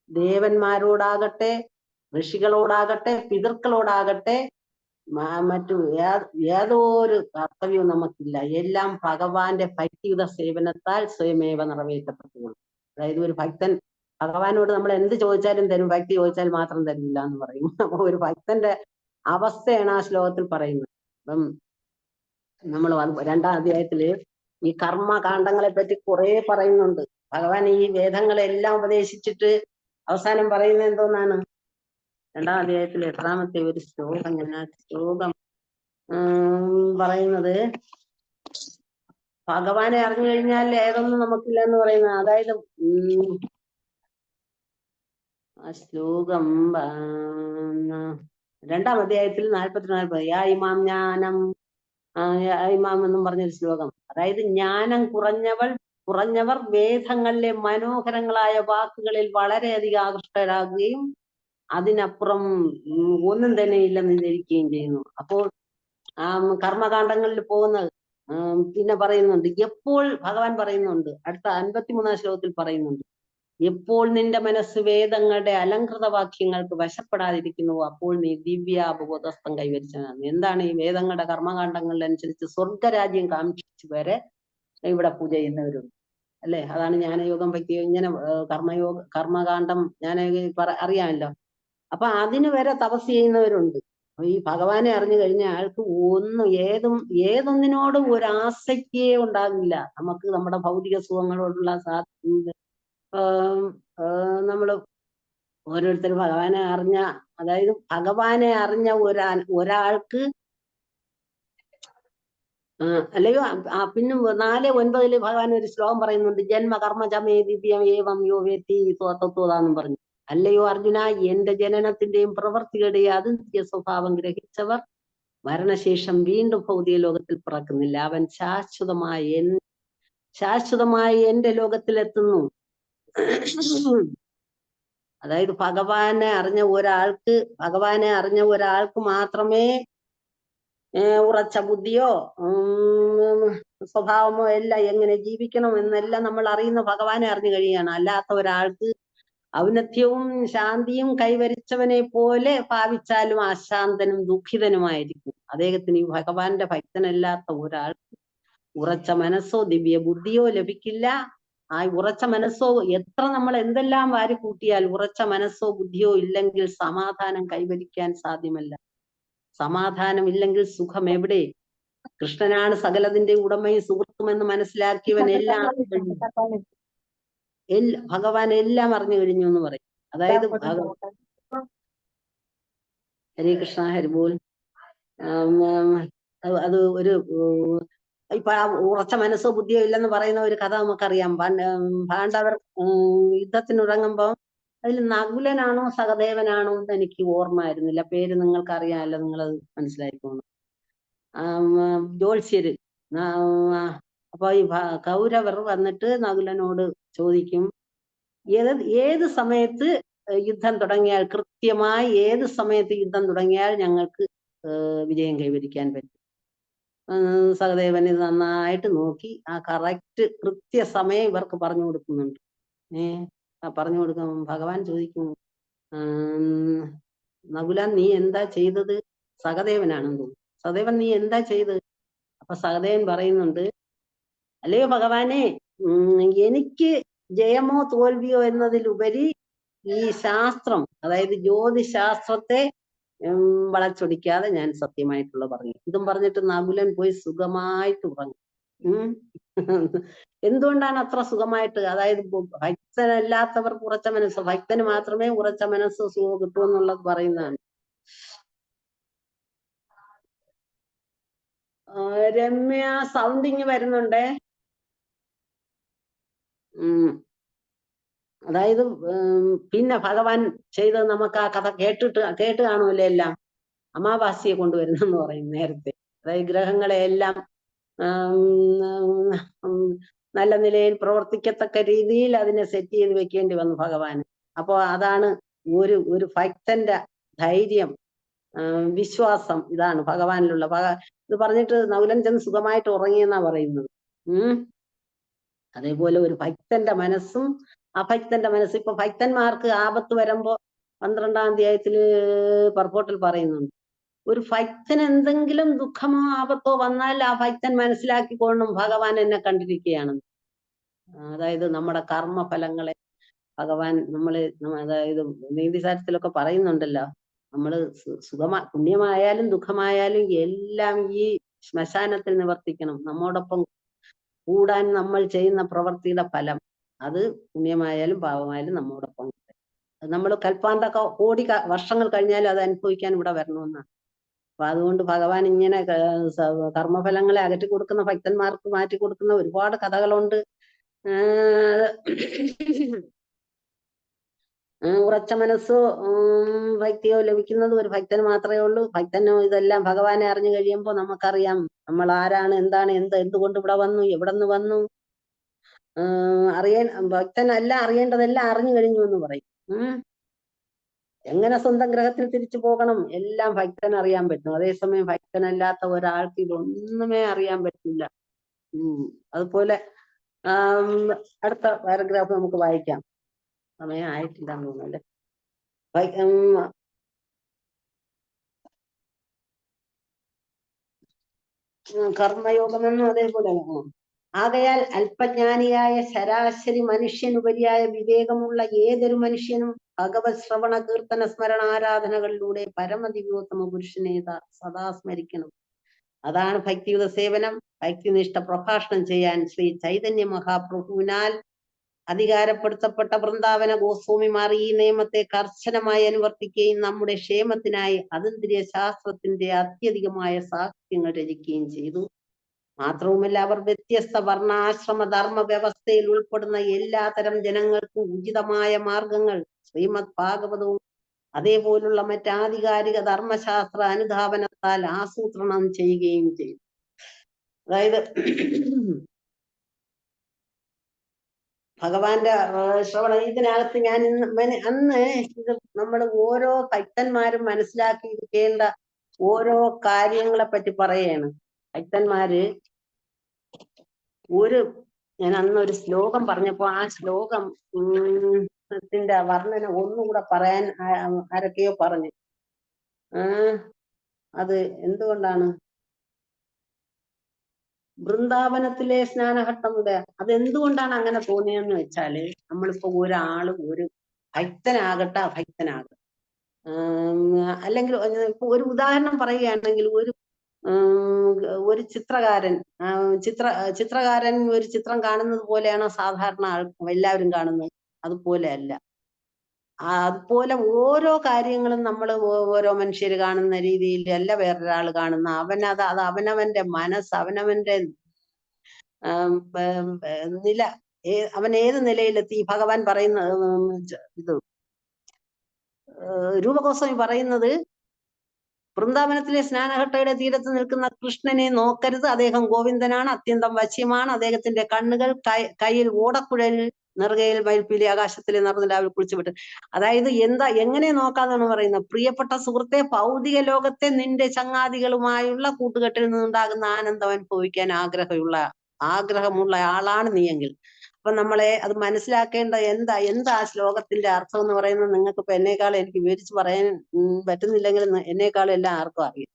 ദേവന്മാരോടാകട്ടെ, ഋഷികളോടാകട്ടെ, പിതൃക്കളോടാകട്ടെ, മറ്റു യാതൊരു കർത്തവ്യവും നമുക്കില്ല. എല്ലാം ഭഗവാന്റെ ഭക്തിയുത സേവനത്താൽ സ്വയമേവ നിറവേറ്റപ്പെട്ടു. അതായത് ഒരു ഭക്തൻ ഭഗവാനോട് നമ്മൾ എന്ത് ചോദിച്ചാലും തരും, ഭക്തി ചോദിച്ചാൽ മാത്രം തരില്ല എന്ന് പറയും. അപ്പൊ ഒരു ഭക്തന്റെ അവസ്ഥയാണ് ആ ശ്ലോകത്തിൽ പറയുന്നത്. അപ്പം നമ്മൾ 2-ാം അധ്യായത്തില് ഈ കർമ്മകാണ്ഡങ്ങളെ പറ്റി കുറെ പറയുന്നുണ്ട്. ഭഗവാൻ ഈ വേദങ്ങളെല്ലാം ഉപദേശിച്ചിട്ട് അവസാനം പറയുന്നത് എന്തോന്നാണ്? 2-ാം അധ്യായത്തിൽ 8-ാമത്തെ ഒരു ശ്ലോകം, ഞാൻ ശ്ലോകം പറയുന്നത്, ഭഗവാനെ അറിഞ്ഞു കഴിഞ്ഞാൽ ഏതൊന്നും നമുക്കില്ല എന്ന് പറയുന്നത്. അതായത് ആ ശ്ലോകം 2-ാം അധ്യായത്തിൽ 44 യാ ഇമാം ജ്ഞാനം ഇമാം എന്നും പറഞ്ഞൊരു ശ്ലോകം. അതായത് ജ്ഞാനം കുറഞ്ഞവർ വേദങ്ങളിലെ മനോഹരങ്ങളായ വാക്കുകളിൽ വളരെയധികം ആകൃഷ്ടരാകുകയും അതിനപ്പുറം ഒന്നും തന്നെ ഇല്ലെന്ന് ധരിക്കുകയും ചെയ്യുന്നു. അപ്പോൾ കർമ്മകാണ്ഡങ്ങളിൽ പോകുന്നത് പിന്നെ പറയുന്നുണ്ട്, എപ്പോൾ ഭഗവാൻ പറയുന്നുണ്ട്, അടുത്ത 53-ാം ശ്ലോകത്തിൽ പറയുന്നുണ്ട്, എപ്പോൾ നിന്റെ മനസ്സ് വേദങ്ങളുടെ അലങ്കൃത വാക്യങ്ങൾക്ക് വശപ്പെടാതിരിക്കുന്നുവോ അപ്പോൾ നീ ദിവ്യാബോധസ്ഥം കൈവരിച്ചതാണ്. എന്താണ് ഈ വേദങ്ങളുടെ കർമ്മകാണ്ഡങ്ങളിലനുസരിച്ച് സ്വർഗരാജ്യം കാക്ഷിച്ചു വരെ ഇവിടെ പൂജ ചെയ്യുന്നവരുണ്ട് അല്ലെ. അതാണ് ജ്ഞാനയോഗം പറ്റിയ ഇങ്ങനെ കർമ്മകാണ്ഡം അറിയാമല്ലോ. അപ്പൊ അതിന് വരെ തപസ് ചെയ്യുന്നവരുണ്ട്. ഈ ഭഗവാനെ അറിഞ്ഞു കഴിഞ്ഞ ആൾക്ക് ഏതൊന്നിനോടും ഒരു ആസക്തിയേ ഉണ്ടാകില്ല. നമുക്ക് നമ്മുടെ ഭൗതിക സുഖങ്ങളോടുള്ള നമ്മള് ഓരോരുത്തരും ഭഗവാനെ അറിഞ്ഞ, അതായത് ഭഗവാനെ അറിഞ്ഞ ഒരാൾക്ക് അല്ലയോ പിന്നെ 4:9 ഭഗവാൻ ഒരു ശ്ലോകം പറയുന്നുണ്ട്, ജന്മകർമ്മചമേ ദിവ്യം ഏവം യോ വേത്തി തത്വതാന്നും പറഞ്ഞു. അല്ലയോ അർജുന, എന്റെ ജനനത്തിന്റെയും പ്രവർത്തികളുടെയും അതിന്ത്യ സ്വഭാവം ഗ്രഹിച്ചവർ മരണശേഷം വീണ്ടും ഭൗതിക ലോകത്തിൽ പിറക്കുന്നില്ല. അവൻ ശാശ്വതമായി എന്റെ ലോകത്തിലെത്തുന്നു. അതായത് ഭഗവാനെ അറിഞ്ഞ ഒരാൾക്ക് മാത്രമേ ഉറച്ച ബുദ്ധിയോ സ്വഭാവമോ എല്ലാം എങ്ങനെ ജീവിക്കണം എന്നെല്ലാം നമ്മൾ അറിയുന്ന ഭഗവാനെ അറിഞ്ഞു കഴിയുകയാണ്. അല്ലാത്ത ഒരാൾക്ക് ഔന്നത്യവും ശാന്തിയും കൈവരിച്ചവനെ പോലെ ഭാവിച്ചാലും അശാന്തനും ദുഃഖിതനുമായിരിക്കും. അദ്ദേഹത്തിന് ഈ ഭഗവാന്റെ ഭക്തനല്ലാത്ത ഒരാൾക്ക് ഉറച്ച മനസ്സോ ദിവ്യ ബുദ്ധിയോ ലഭിക്കില്ല. ആ ഉറച്ച മനസ്സോ എത്ര നമ്മൾ എന്തെല്ലാം വാരി കൂട്ടിയാൽ ഉറച്ച മനസ്സോ ബുദ്ധിയോ ഇല്ലെങ്കിൽ സമാധാനം കൈവരിക്കാൻ സാധ്യമല്ല. സമാധാനം ഇല്ലെങ്കിൽ സുഖം എവിടെ? കൃഷ്ണനാണ് സകലതിന്റെ ഉടമയും സുഹൃത്തുമെന്ന് മനസ്സിലാക്കിയവൻ ഭഗവാൻ എല്ലാം അറിഞ്ഞു കഴിഞ്ഞു എന്ന് പറയും. അതായത് ഹരേ കൃഷ്ണ ഹരിബോൽ. അത് ഒരു ഇപ്പൊ ഉറച്ച മനസ്സോ ബുദ്ധിയോ ഇല്ലെന്ന് പറയുന്ന ഒരു കഥ നമുക്കറിയാം. പാണ്ഡവർ യുദ്ധത്തിനിറങ്ങുമ്പോ അതിൽ നകുലനാണോ സഹദേവനാണോ എന്ന് എനിക്ക് ഓർമ്മയായിരുന്നില്ല. പേര് നിങ്ങൾക്ക് അറിയാമല്ലോ, നിങ്ങളത് മനസ്സിലായിക്കോണം. ജോത്സ്യര്. അപ്പൊ ഈ കൗരവർ വന്നിട്ട് നകുലനോട് ചോദിക്കും, ഏത് സമയത്ത് യുദ്ധം തുടങ്ങിയാൽ, കൃത്യമായി ഏത് സമയത്ത് യുദ്ധം തുടങ്ങിയാൽ ഞങ്ങൾക്ക് വിജയം കൈവരിക്കാൻ പറ്റും? സഹദേവൻ ഇത് നന്നായിട്ട് നോക്കി ആ കൃത്യസമയം ഇവർക്ക് പറഞ്ഞു കൊടുക്കുന്നുണ്ട്. പറഞ്ഞു കൊടുക്കും. ഭഗവാൻ ചോദിക്കും, നകുല നീ എന്താ ചെയ്തത്? സഹദേവനാണെന്ന് തോന്നുന്നു. സഹദേവൻ നീ എന്താ ചെയ്തത്? അപ്പൊ സഹദേവൻ പറയുന്നുണ്ട്, അല്ലയോ ഭഗവാനെ, എനിക്ക് ജയമോ തോൽവിയോ എന്നതിലുപരി ഈ ശാസ്ത്രം, അതായത് ജ്യോതിശാസ്ത്രത്തെ വളച്ചൊടിക്കാതെ ഞാൻ സത്യമായിട്ടുള്ള പറഞ്ഞു. ഇതും പറഞ്ഞിട്ട് നകുലൻ പോയി സുഖമായിട്ട് ഉറങ്ങും. എന്തുകൊണ്ടാണ് അത്ര സുഖമായിട്ട്? അതായത് ഭക്തനല്ലാത്തവർക്ക് ഉറച്ച മനസ്സ്, ഭക്തന് മാത്രമേ ഉറച്ച മനസ്സ് സുഖം കിട്ടൂ എന്നുള്ളത് പറയുന്നതാണ്. രമ്യ സൗണ്ടിങ് വരുന്നുണ്ടേ. അതായത് പിന്നെ ഭഗവാൻ ചെയ്തത് നമുക്ക് ആ കഥ കേട്ട് കാണുമല്ലോ. എല്ലാം അമാവാസ്യയെ കൊണ്ടുവരുന്നെന്ന് പറയും നേരത്തെ. അതായത് ഗ്രഹങ്ങളെ എല്ലാം നല്ല നിലയിൽ പ്രവർത്തിക്കത്തക്ക രീതിയിൽ അതിനെ സെറ്റ് ചെയ്ത് വെക്കേണ്ടി വന്നു ഭഗവാന്. അപ്പോ അതാണ് ഒരു ഭക്തന്റെ ധൈര്യം, വിശ്വാസം. ഇതാണ് ഭഗവാനിലുള്ള. ഇത് പറഞ്ഞിട്ട് നകുലൻ ചെന്ന് സുഖമായിട്ട് ഉറങ്ങിയെന്നാ പറയുന്നത്. അതേപോലെ ഒരു ഭക്തന്റെ മനസ്സും അഭക്തന്റെ മനസ്സും. ഇപ്പൊ ഭക്തന്മാർക്ക് ആപത്ത് വരുമ്പോ 12-ാം അധ്യായത്തില് പർപ്പോട്ടിൽ പറയുന്നുണ്ട്, ഒരു ഭക്തന് എന്തെങ്കിലും ദുഃഖമോ ആപത്തോ വന്നാൽ ആ ഭക്തൻ മനസ്സിലാക്കിക്കൊള്ളും ഭഗവാൻ എന്നെ കണ്ടിരിക്കുകയാണെന്ന്. അതായത് നമ്മുടെ കർമ്മഫലങ്ങളെ ഭഗവാൻ അതായത് നീതിസാരത്തിലൊക്കെ പറയുന്നുണ്ടല്ലോ, നമ്മള് പുണ്യമായാലും ദുഃഖമായാലും എല്ലാം ഈ ശ്മശാനത്തിൽ നിവർത്തിക്കണം. നമ്മോടൊപ്പം കൂടാൻ നമ്മൾ ചെയ്യുന്ന പ്രവൃത്തിയുടെ ഫലം, അത് പുണ്യമായാലും പാപമായാലും നമ്മോടൊപ്പം നമ്മൾ കോടി വർഷങ്ങൾ കഴിഞ്ഞാലും അത് അനുഭവിക്കാൻ ഇവിടെ വരണമെന്നാണ്. അപ്പൊ അതുകൊണ്ട് ഭഗവാൻ ഇങ്ങനെ കർമ്മഫലങ്ങളെ അകറ്റി കൊടുക്കുന്ന, ഭക്തന്മാർക്ക് മാറ്റി കൊടുക്കുന്ന ഒരുപാട് കഥകളുണ്ട്. ഉറച്ച മനസ്സോ ഭക്തിയോ ലഭിക്കുന്നത് ഒരു ഭക്തന് മാത്രമേ ഉള്ളൂ. ഭക്തനോ ഇതെല്ലാം ഭഗവാനെ അറിഞ്ഞു കഴിയുമ്പോൾ നമുക്കറിയാം നമ്മൾ ആരാണ്, എന്താണ്, എന്തുകൊണ്ട് ഇവിടെ വന്നു, എവിടെ നിന്ന് വന്നു, ഭക്തനെല്ലാം അറിയേണ്ടതെല്ലാം അറിഞ്ഞു കഴിഞ്ഞു എന്ന് പറയും. എങ്ങനെ സ്വന്തം ഗ്രഹത്തിൽ തിരിച്ചു പോകണം എല്ലാം ഭക്തൻ അറിയാൻ പറ്റും. അതേസമയം ഭക്തനല്ലാത്ത ഒരാൾക്ക് ഇതൊന്നുമേ അറിയാൻ പറ്റില്ല. അതുപോലെ അടുത്ത പാരഗ്രാഫ് നമുക്ക് വായിക്കാം. സമയം ആയിട്ടില്ലെന്ന് തോന്നുന്നല്ലേ. കർമ്മയോഗമെന്നും അതേപോലെ. ആകയാൽ അല്പജ്ഞാനിയായ ശരാശരി മനുഷ്യനുപരിയായ വിവേകമുള്ള ഏതൊരു മനുഷ്യനും ഭഗവത് ശ്രവണ കീർത്തന സ്മരണ ആരാധനകളിലൂടെ പരമദിവ്യോത്തമ പുരുഷനെ സദാ സ്മരിക്കണം. അതാണ് ഭക്തിയുത സേവനം. ഭക്തിനിഷ്ഠ പ്രഭാഷണം ചെയ്യാൻ ശ്രീ ചൈതന്യ മഹാപ്രഭുവിനാൽ അധികാരപ്പെടുത്തപ്പെട്ട വൃന്ദാവന ഗോസ്വാമിമാർ ഈ നിയമത്തെ കർശനമായി അനുവർത്തിക്കുകയും നമ്മുടെ ക്ഷേമത്തിനായി അതീന്ദ്രിയ ശാസ്ത്രത്തിന്റെ അത്യധികമായ സാഹിത്യങ്ങൾ രചിക്കുകയും ചെയ്തു. മാത്രവുമല്ല, അവർ വ്യത്യസ്ത വർണ്ണാശ്രമ ധർമ്മ വ്യവസ്ഥയിൽ ഉൾപ്പെടുന്ന എല്ലാതരം ജനങ്ങൾക്കും ഉചിതമായ മാർഗങ്ങൾ ശ്രീമദ് ഭാഗവതവും അതേപോലുള്ള മറ്റാധികാരിക ധർമ്മശാസ്ത്ര അനുധാവനത്താൽ ആസൂത്രണം ചെയ്യുകയും ചെയ്തു. അതായത് ഭഗവാന്റെ ശ്രവണ ഇതിനകത്ത് ഞാൻ അന്ന് ഇത് നമ്മൾ ഓരോ ഭക്തന്മാരും മനസ്സിലാക്കിയിരിക്കേണ്ട ഓരോ കാര്യങ്ങളെ പറ്റി പറയാണ്. ഭക്തന്മാര് ഞാൻ അന്ന് ഒരു ശ്ലോകം പറഞ്ഞപ്പോ ആ ശ്ലോകം ത്തിന്റെ വർണ്ണന ഒന്നുകൂടെ പറയാൻ ആരൊക്കെയോ പറഞ്ഞു. അത് എന്തുകൊണ്ടാണ് വൃന്ദാവനത്തിലെ സ്നാനഘട്ടമുണ്ട്, അതെന്തുകൊണ്ടാണ് അങ്ങനെ തോന്നിയെന്ന് വെച്ചാല്, നമ്മളിപ്പോ ഒരാള് ഒരു ഭക്തനാകട്ടെ അഭക്തനാകട്ടെ, അല്ലെങ്കിൽ ഇപ്പൊ ഒരു ഉദാഹരണം പറയുകയാണെങ്കിൽ, ഒരു ചിത്രകാരൻ ചിത്രകാരൻ ഒരു ചിത്രം കാണുന്നത് പോലെയാണോ സാധാരണ എല്ലാവരും കാണുന്നത്? അതുപോലെ അല്ല. അതുപോലെ ഓരോ കാര്യങ്ങളും നമ്മൾ ഓരോ മനുഷ്യർ കാണുന്ന രീതിയിൽ അല്ല വേറൊരാൾ കാണുന്ന. അത് അവനവന്റെ മനസ്സ്, അവനവന്റെ നില, അവൻ ഏത് നിലയിലെത്തി. ഭഗവാൻ പറയുന്ന ഇത് രൂപഗോസ്വാമി പറയുന്നത്, വൃന്ദാവനത്തിലെ സ്നാനഘട്ടയുടെ തീരത്ത് നിൽക്കുന്ന കൃഷ്ണനെ നോക്കരുത്, അദ്ദേഹം ഗോവിന്ദനാണ്, അത്യന്തം വശ്യമാണ്. അദ്ദേഹത്തിന്റെ കണ്ണുകൾ കയ്യിൽ ഓടക്കുഴലിൽ നെറുകയിൽ മയിൽപ്പീലി ആകാശത്തിലെ നിറഞ്ഞിലാവിൽ കുളിച്ചുവിട്ട്. അതായത് എങ്ങനെ നോക്കാന്നാണ് പറയുന്നത്? പ്രിയപ്പെട്ട സുഹൃത്തെ, ഭൗതിക ലോകത്തെ നിന്റെ ചങ്ങാതികളുമായുള്ള കൂട്ടുകെട്ടിൽ നിന്നുണ്ടാകുന്ന ആനന്ദം അനുഭവിക്കാൻ ആഗ്രഹമുള്ള ആളാണ് നീയെങ്കിൽ, അപ്പൊ നമ്മളെ അത് മനസ്സിലാക്കേണ്ട എന്താ ആ ശ്ലോകത്തിന്റെ അർത്ഥം എന്ന് പറയുന്നത്. നിങ്ങൾക്ക് ഇപ്പൊ എന്നേക്കാളും എനിക്ക് വിവരിച്ച് പറയാൻ പറ്റുന്നില്ലെങ്കിൽ എന്നേക്കാളും എല്ലാം ആർക്കും അറിയാം.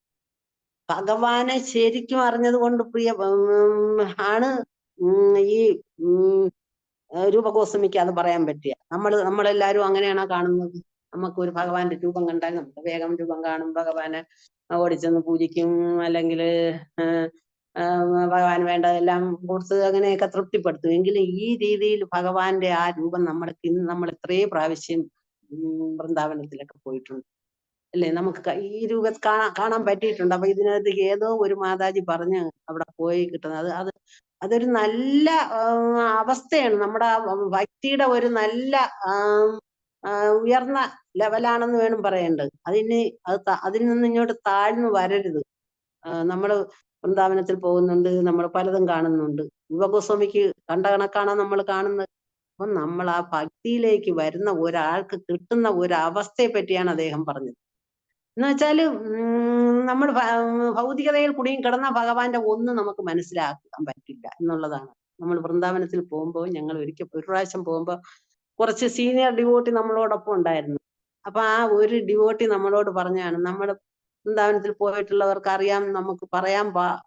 ഭഗവാനെ ശരിക്കും അറിഞ്ഞത് കൊണ്ട് ആണ് ഈ രൂപഗോസ്വാമിക്ക് അത് പറയാൻ പറ്റിയ. നമ്മളെല്ലാരും അങ്ങനെയാണോ കാണുന്നത്? നമുക്ക് ഒരു ഭഗവാന്റെ രൂപം കണ്ടാൽ നമുക്ക് വേഗം രൂപം കാണും, ഭഗവാനെ ഓടിച്ചെന്ന് പൂജിക്കും, അല്ലെങ്കിൽ ഭഗവാൻ വേണ്ടതെല്ലാം കൊടുത്ത് അങ്ങനെയൊക്കെ തൃപ്തിപ്പെടുത്തും. എങ്കിലും ഈ രീതിയിൽ ഭഗവാന്റെ ആ രൂപം നമ്മൾ എത്രയോ പ്രാവശ്യം വൃന്ദാവനത്തിലൊക്കെ പോയിട്ടുണ്ട് അല്ലേ? നമുക്ക് ഈ രൂപ കാണാൻ പറ്റിയിട്ടുണ്ട്. അപ്പൊ ഇതിനകത്ത് ഏതോ ഒരു മാതാജി പറഞ്ഞ് അവിടെ പോയി കിട്ടുന്നത് അതൊരു നല്ല അവസ്ഥയാണ്. നമ്മുടെ ഭക്തിയുടെ ഒരു നല്ല ഉയർന്ന ലെവലാണെന്ന് വേണം പറയേണ്ടത്. അതിൽ നിന്ന് ഇങ്ങോട്ട് താഴ്ന്നു വരരുത്. നമ്മള് വൃന്ദാവനത്തിൽ പോകുന്നുണ്ട്, നമ്മൾ പലതും കാണുന്നുണ്ട്. യുവഗോസ്വാമിക്ക് കണ്ട കണക്കാണ് നമ്മൾ കാണുന്നത്. അപ്പം നമ്മൾ ആ ഭക്തിയിലേക്ക് വരുന്ന ഒരാൾക്ക് കിട്ടുന്ന ഒരു അവസ്ഥയെ പറ്റിയാണ് അദ്ദേഹം പറഞ്ഞത്. എന്ന് വെച്ചാല് നമ്മൾ ഭൗതികതയിൽ കുടുങ്ങി കിടന്ന ഭഗവാന്റെ ഒന്നും നമുക്ക് മനസ്സിലാക്കാൻ പറ്റില്ല എന്നുള്ളതാണ്. നമ്മൾ വൃന്ദാവനത്തിൽ പോകുമ്പോൾ, ഞങ്ങൾ ഒരു പ്രാവശ്യം പോകുമ്പോൾ കുറച്ച് സീനിയർ ഡിവോട്ടി നമ്മളോടൊപ്പം ഉണ്ടായിരുന്നു. അപ്പൊ ആ ഒരു ഡിവോട്ടി നമ്മളോട് പറഞ്ഞാണ്, നമ്മൾ വൃന്ദാവനത്തിൽ പോയിട്ടുള്ളവർക്ക് അറിയാം, നമുക്ക് പറയാൻ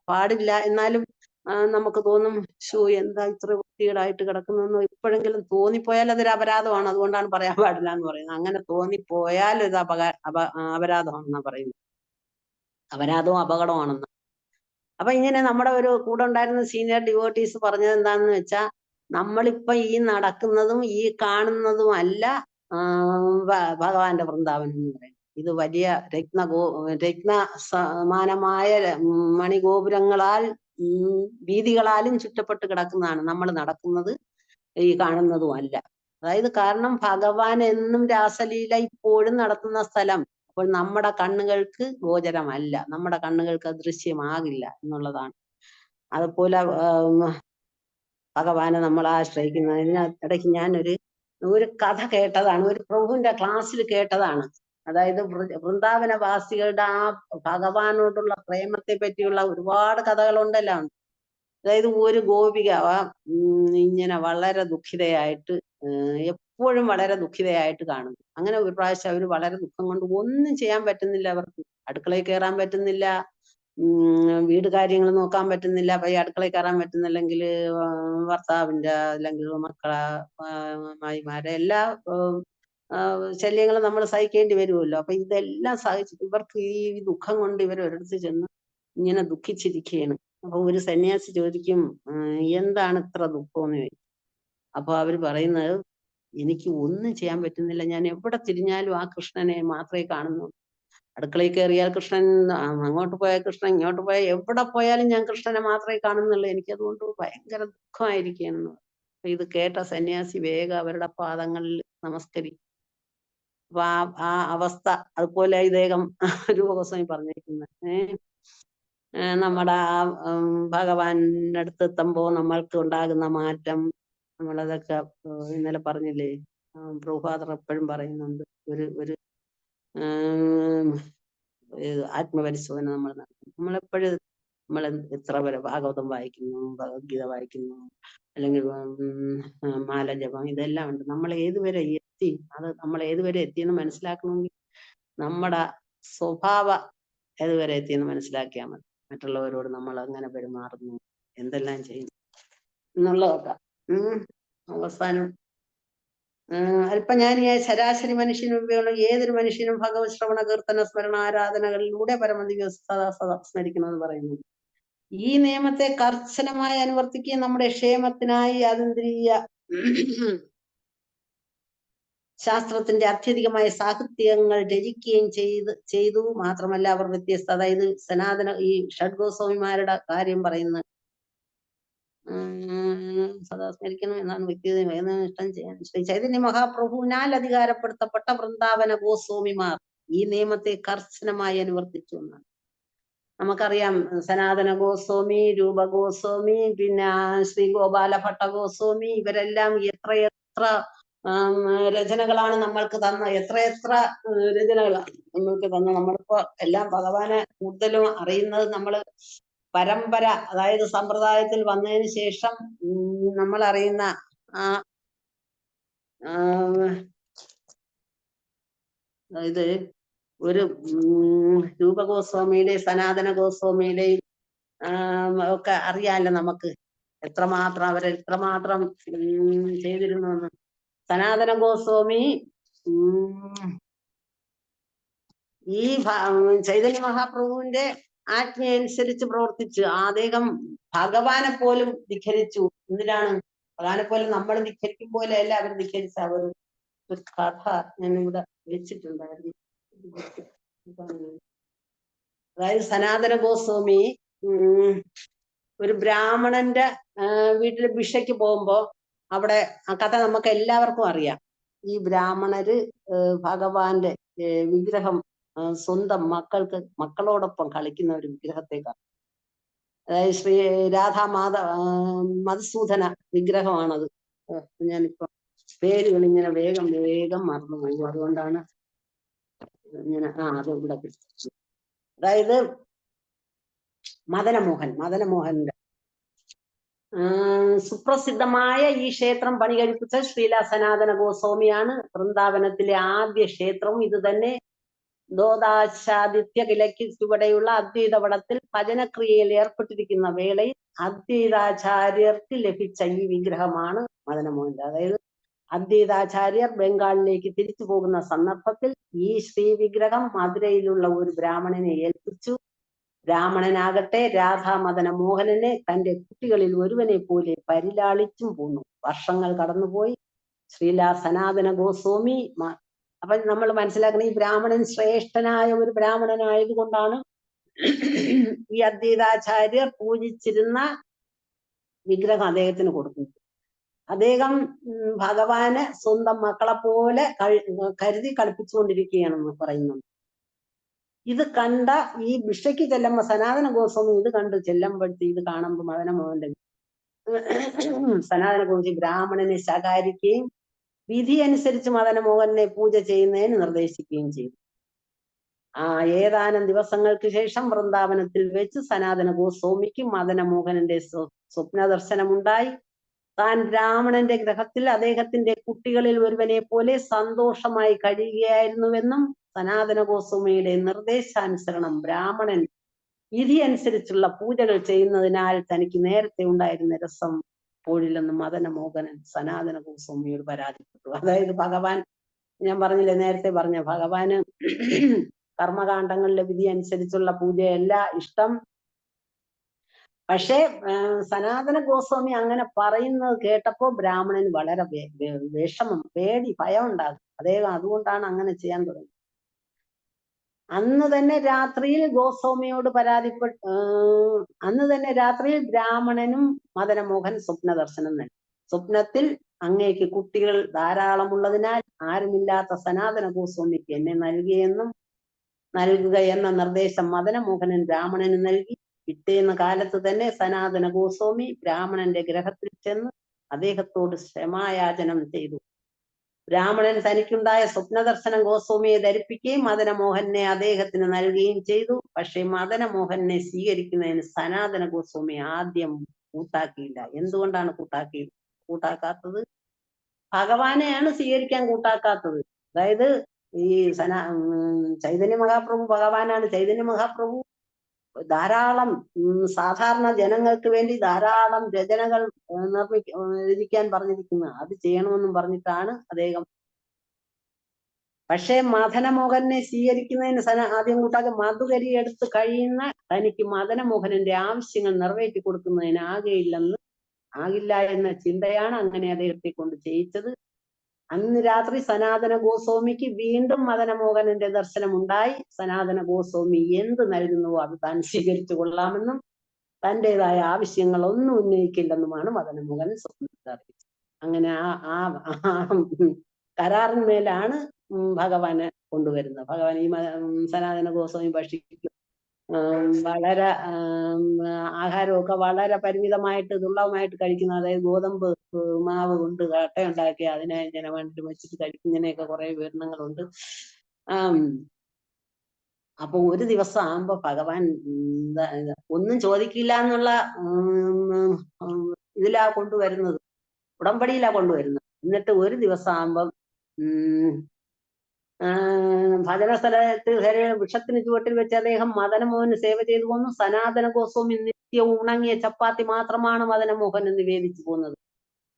പാടില്ല, എന്നാലും നമുക്ക് തോന്നും, എന്താ ഇത്ര വൃത്തികേടായിട്ട് കിടക്കുന്നതെന്ന് ഇപ്പോഴെങ്കിലും തോന്നിപ്പോയാൽ അതൊരു അപരാധമാണ്, അതുകൊണ്ടാണ് പറയാൻ പാടില്ല എന്ന് പറയുന്നത്. അങ്ങനെ തോന്നിപ്പോയാൽ ഇത് അപരാധമാണെന്നാ പറയുന്നത്, അപരാധവും അപകടമാണെന്ന്. അപ്പൊ ഇങ്ങനെ നമ്മുടെ ഒരു കൂടെ ഉണ്ടായിരുന്ന സീനിയർ ഡിവോട്ടീസ് പറഞ്ഞത് എന്താണെന്ന് വെച്ചാൽ, നമ്മളിപ്പൊ ഈ നടക്കുന്നതും ഈ കാണുന്നതും അല്ല ഭഗവാന്റെ വൃന്ദാവനം എന്ന് പറയുന്നത്. ഇത് വലിയ രത്ന സമാനമായ മണിഗോപുരങ്ങളാൽ വീതികളാലും ചുറ്റപ്പെട്ട് കിടക്കുന്നതാണ്. നമ്മൾ നടക്കുന്നത് ഈ കാണുന്നതും അല്ല. അതായത് കാരണം ഭഗവാൻ എന്നും രാസലീല ഇപ്പോഴും നടത്തുന്ന സ്ഥലം. അപ്പോൾ നമ്മുടെ കണ്ണുകൾക്ക് ഗോചരമല്ല, നമ്മുടെ കണ്ണുകൾക്ക് അദൃശ്യമാകില്ല എന്നുള്ളതാണ്. അതുപോലെ ഭഗവാനെ നമ്മൾ ആശ്രയിക്കുന്നത്. ഇതിനിടയ്ക്ക് ഞാനൊരു ഒരു കഥ കേട്ടതാണ്, ഒരു പ്രഭുവിന്റെ ക്ലാസ്സിൽ കേട്ടതാണ്. അതായത് വൃന്ദാവനവാസികളുടെ ആ ഭഗവാനോടുള്ള പ്രേമത്തെ പറ്റിയുള്ള ഒരുപാട് കഥകളുണ്ടല്ലോ. അതായത് ഒരു ഗോപിക ഇങ്ങനെ വളരെ ദുഃഖിതയായിട്ട്, എപ്പോഴും വളരെ ദുഃഖിതയായിട്ട് കാണുന്നു. അങ്ങനെ ഒരു പ്രാവശ്യം അവര് വളരെ ദുഃഖം കൊണ്ട് ഒന്നും ചെയ്യാൻ പറ്റുന്നില്ല, അവർക്ക് അടുക്കളയിൽ കയറാൻ പറ്റുന്നില്ല, വീട് കാര്യങ്ങൾ നോക്കാൻ പറ്റുന്നില്ല. അപ്പൊ ഈ അടുക്കളയിൽ കയറാൻ പറ്റുന്നില്ലെങ്കിൽ ഭർത്താവിന്റെ അല്ലെങ്കിൽ മക്കളെ മായിമാരെ എല്ലാ ശല്യങ്ങളും നമ്മൾ സഹിക്കേണ്ടി വരുമല്ലോ. അപ്പൊ ഇതെല്ലാം സഹിച്ച് ഇവർക്ക് ഈ ദുഃഖം കൊണ്ട് ഇവർ ഒരിടത്ത് ചെന്ന് ഇങ്ങനെ ദുഃഖിച്ചിരിക്കുകയാണ്. അപ്പൊ ഒരു സന്യാസി ചോദിക്കും, എന്താണ് ഇത്ര ദുഃഖം എന്ന് ചോദിക്കും. അപ്പൊ അവര് പറയുന്നത്, എനിക്ക് ഒന്നും ചെയ്യാൻ പറ്റുന്നില്ല, ഞാൻ എവിടെ തിരിഞ്ഞാലും ആ കൃഷ്ണനെ മാത്രമേ കാണുന്നുള്ളൂ. അടുക്കളയിൽ കയറിയാൽ കൃഷ്ണൻ, അങ്ങോട്ട് പോയാൽ കൃഷ്ണൻ, ഇങ്ങോട്ട് പോയാൽ എവിടെ പോയാലും ഞാൻ കൃഷ്ണനെ മാത്രമേ കാണുന്നുള്ളൂ, എനിക്കതുകൊണ്ട് ഭയങ്കര ദുഃഖമായിരിക്കുകയാണെന്ന്. അപ്പൊ ഇത് കേട്ട സന്യാസി വേഗം അവരുടെ പാദങ്ങളിൽ നമസ്കരിക്കും. അപ്പൊ ആ അവസ്ഥ അതുപോലെ ഇദ്ദേഹം രൂപഗോസ്വാമി പറഞ്ഞിരിക്കുന്നത്. നമ്മുടെ ആ ഭഗവാന്റെ അടുത്ത് എത്തുമ്പോ നമ്മൾക്ക് ഉണ്ടാകുന്ന മാറ്റം, നമ്മളതൊക്കെ ഇന്നലെ പറഞ്ഞില്ലേ, പ്രഭുപാദർ എപ്പോഴും പറയുന്നുണ്ട്, ഒരു ആത്മപരിശോധന നമ്മൾ നടത്തും. നമ്മളെപ്പോഴും നമ്മൾ എത്ര വരെ ഭാഗവതം വായിക്കുന്നു, ഭഗവത്ഗീത വായിക്കുന്നു, അല്ലെങ്കിൽ മാലജപം, ഇതെല്ലാം ഉണ്ട്. നമ്മൾ ഏതുവരെ എത്തി, അത് നമ്മൾ ഏതുവരെ എത്തിയെന്ന് മനസ്സിലാക്കണമെങ്കിൽ നമ്മുടെ സ്വഭാവ ഏതുവരെ എത്തിയെന്ന് മനസ്സിലാക്കിയാൽ മതി. മറ്റുള്ളവരോട് നമ്മൾ അങ്ങനെ പെരുമാറുന്നു, എന്തെല്ലാം ചെയ്യുന്നു എന്നുള്ളതൊക്കെ. അവസാനം അല്പജ്ഞാനിയായ ശരാശരി മനുഷ്യന് മുമ്പേയുള്ള ഏതൊരു മനുഷ്യനും ഭഗവത് ശ്രവണ കീർത്തന സ്മരണ ആരാധനകളിലൂടെ പരമദിവ്യ സദാ സ്മരിക്കണമെന്ന് പറയുന്നു. ഈ നിയമത്തെ കർശനമായി അനുവർത്തിക്കുകയും നമ്മുടെ ക്ഷേമത്തിനായി അതന്ത്രീയ ശാസ്ത്രത്തിന്റെ അത്യധികമായ സാഹിത്യങ്ങൾ രചിക്കുകയും ചെയ്തു. മാത്രമല്ല അവർ വ്യത്യസ്ത, അതായത് സനാതന ഈ ഷഡ്ഗോസ്വാമിമാരുടെ കാര്യം പറയുന്നത്, സദാ സ്മരിക്കണം എന്നാണ് വ്യക്തിഗത ഇഷ്ടം ചെയ്യാൻ. ശ്രീ ചൈതന്യ മഹാപ്രഭുവിനാൽ അധികാരപ്പെടുത്തപ്പെട്ട വൃന്ദാവന ഗോസ്വാമിമാർ ഈ നിയമത്തെ കർശനമായി അനുവർത്തിച്ചു എന്നാണ്. നമുക്കറിയാം, സനാതന ഗോസ്വാമി, രൂപ ഗോസ്വാമി, പിന്നെ ശ്രീ ഗോപാല ഭട്ട ഗോസ്വാമി, ഇവരെല്ലാം എത്രയെത്ര രചനകളാണ് നമ്മൾക്ക് തന്ന, എത്രയെത്ര രചനകളാണ് നമ്മൾക്ക് തന്ന. നമ്മളിപ്പോ എല്ലാം ഭഗവാനെ കൂടുതലും അറിയുന്നത് നമ്മൾ പരമ്പര, അതായത് സമ്പ്രദായത്തിൽ വന്നതിന് ശേഷം നമ്മൾ അറിയുന്ന അതായത് ഒരു രൂപഗോസ്വാമിയിലെ സനാതന ഗോസ്വാമിയിലെയും ഒക്കെ അറിയാമല്ലോ നമുക്ക് എത്രമാത്രം അവരെത്രമാത്രം ചെയ്തിരുന്നു എന്ന്. സനാതന ഗോസ്വാമി ഈ ചൈതന്യ മഹാപ്രഭുവിന്റെ ആജ്ഞയനുസരിച്ച് പ്രവർത്തിച്ചു. അദ്ദേഹം ഭഗവാനെ പോലും ധിഖരിച്ചു. എന്തിനാണ്? ഭഗവാനെ പോലും നമ്മൾ ധിഖരിക്കും പോലെ അല്ല അവർ ധിഖരിച്ച. അവർ ഒരു കഥ ഞാനിവിടെ വെച്ചിട്ടുണ്ടായിരുന്നു. അതായത് സനാതന ഗോസ്വാമി ഒരു ബ്രാഹ്മണന്റെ വീട്ടിൽ ഭിക്ഷയ്ക്ക് പോകുമ്പോ, അവിടെ ആ കഥ നമുക്ക് എല്ലാവർക്കും അറിയാം. ഈ ബ്രാഹ്മണര് ഭഗവാന്റെ വിഗ്രഹം സ്വന്തം മക്കളോടൊപ്പം കളിക്കുന്ന ഒരു വിഗ്രഹത്തേക്കാണ്. അതായത് ശ്രീ മധുസൂദന വിഗ്രഹമാണത്. ഞാനിപ്പോ പേരുകൾ ഇങ്ങനെ വേഗം മറന്നു പോകും, അതുകൊണ്ടാണ് ഇങ്ങനെ അത് ഇവിടെ. അതായത് മദനമോഹന്റെ സുപ്രസിദ്ധമായ ഈ ക്ഷേത്രം പണി കഴിപ്പിച്ച ശ്രീല സനാതന ഗോസ്വാമിയാണ്. വൃന്ദാവനത്തിലെ ആദ്യ ക്ഷേത്രവും ഇത് തന്നെ. ദോദാശാദിത്യ കിലയ്ക്ക് ചുവടെയുള്ള അദ്വൈതവടത്തിൽ ഭജനക്രിയയിൽ ഏർപ്പെട്ടിരിക്കുന്ന വേളയിൽ അദ്വൈതാചാര്യർക്ക് ലഭിച്ച ഈ വിഗ്രഹമാണ് മദനമോഹന്റെ. അതായത് അദ്വൈതാചാര്യർ ബംഗാളിലേക്ക് തിരിച്ചു പോകുന്ന സന്ദർഭത്തിൽ ഈ ശ്രീ വിഗ്രഹം മധുരയിലുള്ള ഒരു ബ്രാഹ്മണനെ ഏൽപ്പിച്ചു. ബ്രാഹ്മണനാകട്ടെ മദന മോഹനനെ തന്റെ കുട്ടികളിൽ ഒരുവനെ പോലെ പരിലാളിച്ചും പോന്നു. വർഷങ്ങൾ കടന്നുപോയി. ശ്രീല സനാതന ഗോസ്വാമി അപ്പൊ നമ്മൾ മനസ്സിലാക്കുന്ന ഈ ബ്രാഹ്മണൻ ശ്രേഷ്ഠനായ ഒരു ബ്രാഹ്മണനായതുകൊണ്ടാണ് ഈ അദ്വൈതാചാര്യർ പൂജിച്ചിരുന്ന വിഗ്രഹം അദ്ദേഹത്തിന് കൊടുക്കുന്നത്. അദ്ദേഹം ഭഗവാനെ സ്വന്തം മക്കളെ പോലെ കരുതി കളിപ്പിച്ചുകൊണ്ടിരിക്കുകയാണെന്ന് പറയുന്നുണ്ട്. ഇത് കണ്ട ഈ ഭിക്ഷയ്ക്ക് ചെല്ലുമ്പോ സനാതന ഗോസ്വാമി ഇത് കണ്ട് ചെല്ലുമ്പോഴത്തെ ഇത് കാണുമ്പോ മദനമോഹന്റെ സനാതന ഗോസ്വാമി ബ്രാഹ്മണനെ ശകാരിക്കുകയും വിധി അനുസരിച്ച് മദനമോഹനെ പൂജ ചെയ്യുന്നതിന് നിർദ്ദേശിക്കുകയും ചെയ്തു. ഏതാനും ദിവസങ്ങൾക്ക് ശേഷം വൃന്ദാവനത്തിൽ വെച്ച് സനാതന ഗോസ്വാമിക്ക് മദനമോഹനന്റെ സ്വപ്ന ദർശനമുണ്ടായി. താൻ ബ്രാഹ്മണന്റെ ഗ്രഹത്തിൽ അദ്ദേഹത്തിന്റെ കുട്ടികളിൽ ഒരുവനെ പോലെ സന്തോഷമായി കഴിയുകയായിരുന്നുവെന്നും സനാതന ഗോസ്വാമിയുടെ നിർദ്ദേശാനുസരണം ബ്രാഹ്മണൻ വിധി അനുസരിച്ചുള്ള പൂജകൾ ചെയ്യുന്നതിനാൽ തനിക്ക് നേരത്തെ ഉണ്ടായിരുന്ന രസം പോഴില്ലെന്ന് മദനമോഹനൻ സനാതന ഗോസ്വാമിയോട് പരാതിപ്പെട്ടു. അതായത് ഭഗവാൻ, ഞാൻ പറഞ്ഞില്ലേ നേരത്തെ പറഞ്ഞ ഭഗവാന് കർമ്മകാണ്ഡങ്ങളിലെ വിധി അനുസരിച്ചുള്ള പൂജയല്ല ഇഷ്ടം. പക്ഷേ സനാതന ഗോസ്വാമി അങ്ങനെ പറയുന്നത് കേട്ടപ്പോ ബ്രാഹ്മണന് വളരെ വിഷമം, പേടി, ഭയം ഉണ്ടാകും. അദ്ദേഹം അതുകൊണ്ടാണ് അങ്ങനെ ചെയ്യാൻ തുടങ്ങിയത്. അന്ന് തന്നെ രാത്രിയിൽ ഗോസ്വാമിയോട് അന്ന് തന്നെ രാത്രിയിൽ ബ്രാഹ്മണനും മദനമോഹൻ സ്വപ്ന ദർശനം നൽകി. സ്വപ്നത്തിൽ അങ്ങേക്ക് കുട്ടികൾ ധാരാളമുള്ളതിനാൽ ആരുമില്ലാത്ത സനാതന ഗോസ്വാമിക്ക് എന്നെ നൽകുക എന്ന നിർദ്ദേശം മദനമോഹനൻ ബ്രാഹ്മണന് നൽകി. പിറ്റേന്ന് കാലത്ത് തന്നെ സനാതന ഗോസ്വാമി ബ്രാഹ്മണന്റെ ഗ്രഹത്തിൽ ചെന്ന് അദ്ദേഹത്തോട് ക്ഷമായാചനം ചെയ്തു. ബ്രാഹ്മണൻ തനിക്കുണ്ടായ സ്വപ്നദർശനം ഗോസ്വാമിയെ ധരിപ്പിക്കുകയും മദനമോഹനെ അദ്ദേഹത്തിന് നൽകുകയും ചെയ്തു. പക്ഷെ മദനമോഹനെ സ്വീകരിക്കുന്നതിന് സനാതന ഗോസ്വാമി ആദ്യം കൂട്ടാക്കിയില്ല. എന്തുകൊണ്ടാണ് കൂട്ടാക്കാത്തത്? ഭഗവാനെയാണ് സ്വീകരിക്കാൻ കൂട്ടാക്കാത്തത്. അതായത് ഈ ചൈതന്യ മഹാപ്രഭു ഭഗവാനാണ്. ചൈതന്യ മഹാപ്രഭു ധാരാളം സാധാരണ ജനങ്ങൾക്ക് വേണ്ടി ധാരാളം രചനകൾ രചിക്കാൻ പറഞ്ഞിരിക്കുന്നത്. അത് ചെയ്യണമെന്നും പറഞ്ഞിട്ടാണ് അദ്ദേഹം. പക്ഷേ മദനമോഹനെ സ്വീകരിക്കുന്നതിന് ആദ്യം കൂട്ടാക്കി മധുകരി എടുത്ത് കഴിയുന്ന തനിക്ക് മദനമോഹനന്റെ ആവശ്യങ്ങൾ നിറവേറ്റി കൊടുക്കുന്നതിന് ആകില്ല എന്ന ചിന്തയാണ് അങ്ങനെ അദ്ദേഹത്തെ കൊണ്ട് ചെയ്യിച്ചത്. അന്ന് രാത്രി സനാതന ഗോസ്വാമിക്ക് വീണ്ടും മദനമോഹനന്റെ ദർശനം ഉണ്ടായി. സനാതന ഗോസ്വാമി എന്ത് നൽകുന്നുവോ അത് താൻ സ്വീകരിച്ചു കൊള്ളാമെന്നും തൻ്റെതായ ആവശ്യങ്ങൾ ഒന്നും ഉന്നയിക്കില്ലെന്നുമാണ് മദനമോഹൻ സ്വപ്നത്തിൽ അറിയിച്ചത്. അങ്ങനെ ആ കരാറിന്മേലാണ് ഭഗവാനെ കൊണ്ടുവരുന്നത്. ഭഗവാൻ ഈ സനാതന ഗോസ്വാമി ഭക്ഷിക്കും, വളരെ ആഹാരമൊക്കെ വളരെ പരിമിതമായിട്ട് ദുർലഭമായിട്ട് കഴിക്കുന്ന, അതായത് ഗോതമ്പ് മാവ് കൊണ്ട് കട്ടയുണ്ടാക്കി അതിനെ ഇങ്ങനെ വേണ്ടിട്ട് വെച്ചിട്ട് കഴിക്കും. ഇങ്ങനെയൊക്കെ കുറെ വിവരണങ്ങളുണ്ട്. അപ്പൊ ഒരു ദിവസം ആകുമ്പോ ഭഗവാൻ ഒന്നും ചോദിക്കില്ല എന്നുള്ള ഇതിലാ കൊണ്ടുവരുന്നത്, ഉടമ്പടിയിലാ കൊണ്ടുവരുന്നത്. എന്നിട്ട് ഒരു ദിവസം ആകുമ്പം ഭജന സ്ഥലത്ത് വൃക്ഷത്തിന് ചുവട്ടിൽ വെച്ച് അദ്ദേഹം മദനമോഹന് സേവ ചെയ്തു പോന്നു. സനാതന ഗോസ്വാമി നിത്യവും ഉണങ്ങിയ ചപ്പാത്തി മാത്രമാണ് മദനമോഹന് നിവേദിച്ചു പോകുന്നത്.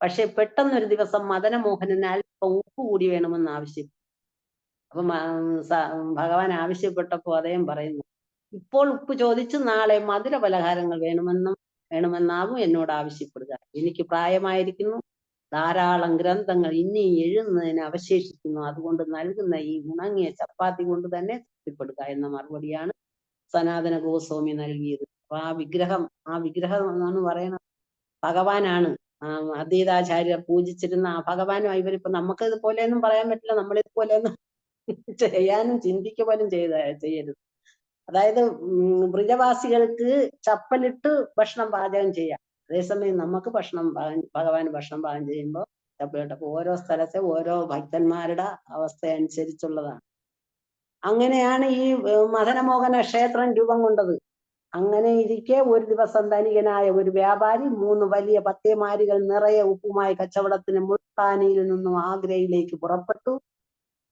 പക്ഷെ പെട്ടെന്നൊരു ദിവസം മദനമോഹനന് അല്പം ഉപ്പ് കൂടി വേണമെന്ന് ആവശ്യപ്പെട്ടു. അപ്പൊ ഭഗവാൻ ആവശ്യപ്പെട്ടപ്പോ അദ്ദേഹം പറയുന്നു, ഇപ്പോൾ ഉപ്പ് ചോദിച്ചു നാളെ മധുര പലഹാരങ്ങൾ വേണമെന്നാവും എന്നോട് ആവശ്യപ്പെടുക. എനിക്ക് പ്രായമായിരിക്കുന്നു, ധാരാളം ഗ്രന്ഥങ്ങൾ ഇനി എഴുതുന്നതിന് അവശേഷിക്കുന്നു. അതുകൊണ്ട് നൽകുന്ന ഈ ഉണങ്ങിയ ചപ്പാത്തി കൊണ്ട് തന്നെ തൃപ്തിപ്പെടുക എന്ന മറുപടിയാണ് സനാതന ഗോസ്വാമി നൽകിയത്. അപ്പൊ ആ വിഗ്രഹം എന്നാണ് പറയുന്നത് ഭഗവാനാണ്. അദ്വൈതാചാര്യർ പൂജിച്ചിരുന്ന ആ ഭഗവാനും ഇവരിപ്പോ നമുക്ക് ഇതുപോലെയൊന്നും പറയാൻ പറ്റില്ല, നമ്മളിതുപോലെയൊന്നും ചെയ്യാനും ചിന്തിക്കുക പോലും ചെയ്യരുത്. അതായത് ബ്രജവാസികൾക്ക് ചപ്പലിട്ട് ഭക്ഷണം പാചകം ചെയ്യാം, അതേസമയം നമുക്ക് ഭഗവാന് ഭക്ഷണം പാകം ചെയ്യുമ്പോൾ ചപ്പലിട്ടപ്പോ ഓരോ സ്ഥലത്തെ ഓരോ ഭക്തന്മാരുടെ അവസ്ഥ അനുസരിച്ചുള്ളതാണ്. അങ്ങനെയാണ് ഈ മദനമോഹന ക്ഷേത്രം രൂപം കൊണ്ടത്. അങ്ങനെ ഇരിക്കെ ഒരു ദിവസം ധനികനായ ഒരു വ്യാപാരി 3 വലിയ പത്തേമാരികൾ നിറയെ ഉപ്പുമായി കച്ചവടത്തിന് മുൾത്താനിയിൽ നിന്നും ആഗ്രയിലേക്ക് പുറപ്പെട്ടു.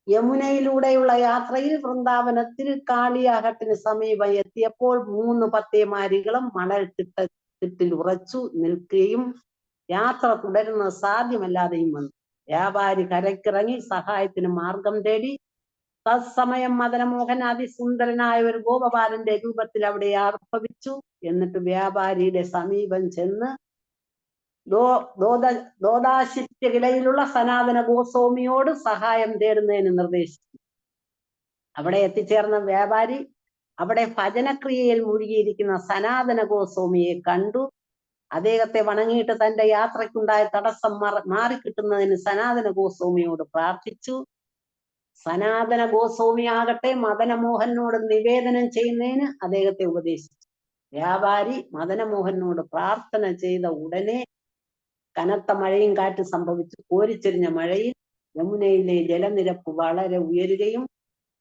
യമുനയിലൂടെയുള്ള യാത്രയിൽ വൃന്ദാവനത്തിൽ കാളിയാഘട്ടിന് സമീപം എത്തിയപ്പോൾ 3 പത്തേമാരികളും മണൽ തിട്ടിൽ ഉറച്ചു നിൽക്കുകയും യാത്ര തുടരുന്നത് സാധ്യമല്ലാതെയും വന്നു. വ്യാപാരി കരക്കിറങ്ങി സഹായത്തിന് മാർഗം തേടി. തത്സമയം മദനമോഹൻ അതിസുന്ദരനായ ഒരു ഗോപബാലന്റെ രൂപത്തിൽ അവിടെ ആർഭവിച്ചു. എന്നിട്ട് വ്യാപാരിയുടെ സമീപം ചെന്ന് ദോദാശിത്യകിലയിലുള്ള സനാതന ഗോസ്വാമിയോട് സഹായം തേടുന്നതിന് നിർദ്ദേശിച്ചു. അവിടെ എത്തിച്ചേർന്ന വ്യാപാരി അവിടെ ഭജനക്രിയയിൽ മുഴുകിയിരിക്കുന്ന സനാതന ഗോസ്വാമിയെ കണ്ടു. അദ്ദേഹത്തെ വണങ്ങിയിട്ട് തന്റെ യാത്രയ്ക്കുണ്ടായ തടസ്സം മാറിക്കിട്ടുന്നതിന് സനാതന ഗോസ്വാമിയോട് പ്രാർത്ഥിച്ചു. സനാതന ഗോസ്വാമി ആകട്ടെ മദനമോഹനോട് നിവേദനം ചെയ്യുന്നതിന് അദ്ദേഹത്തെ ഉപദേശിച്ചു. വ്യാപാരി മദനമോഹനോട് പ്രാർത്ഥന ചെയ്ത ഉടനെ കനത്ത മഴയും കാറ്റും സംഭവിച്ചു. കോരിച്ചൊരിഞ്ഞ മഴയിൽ യമുനയിലെ ജലനിരപ്പ് വളരെ ഉയരുകയും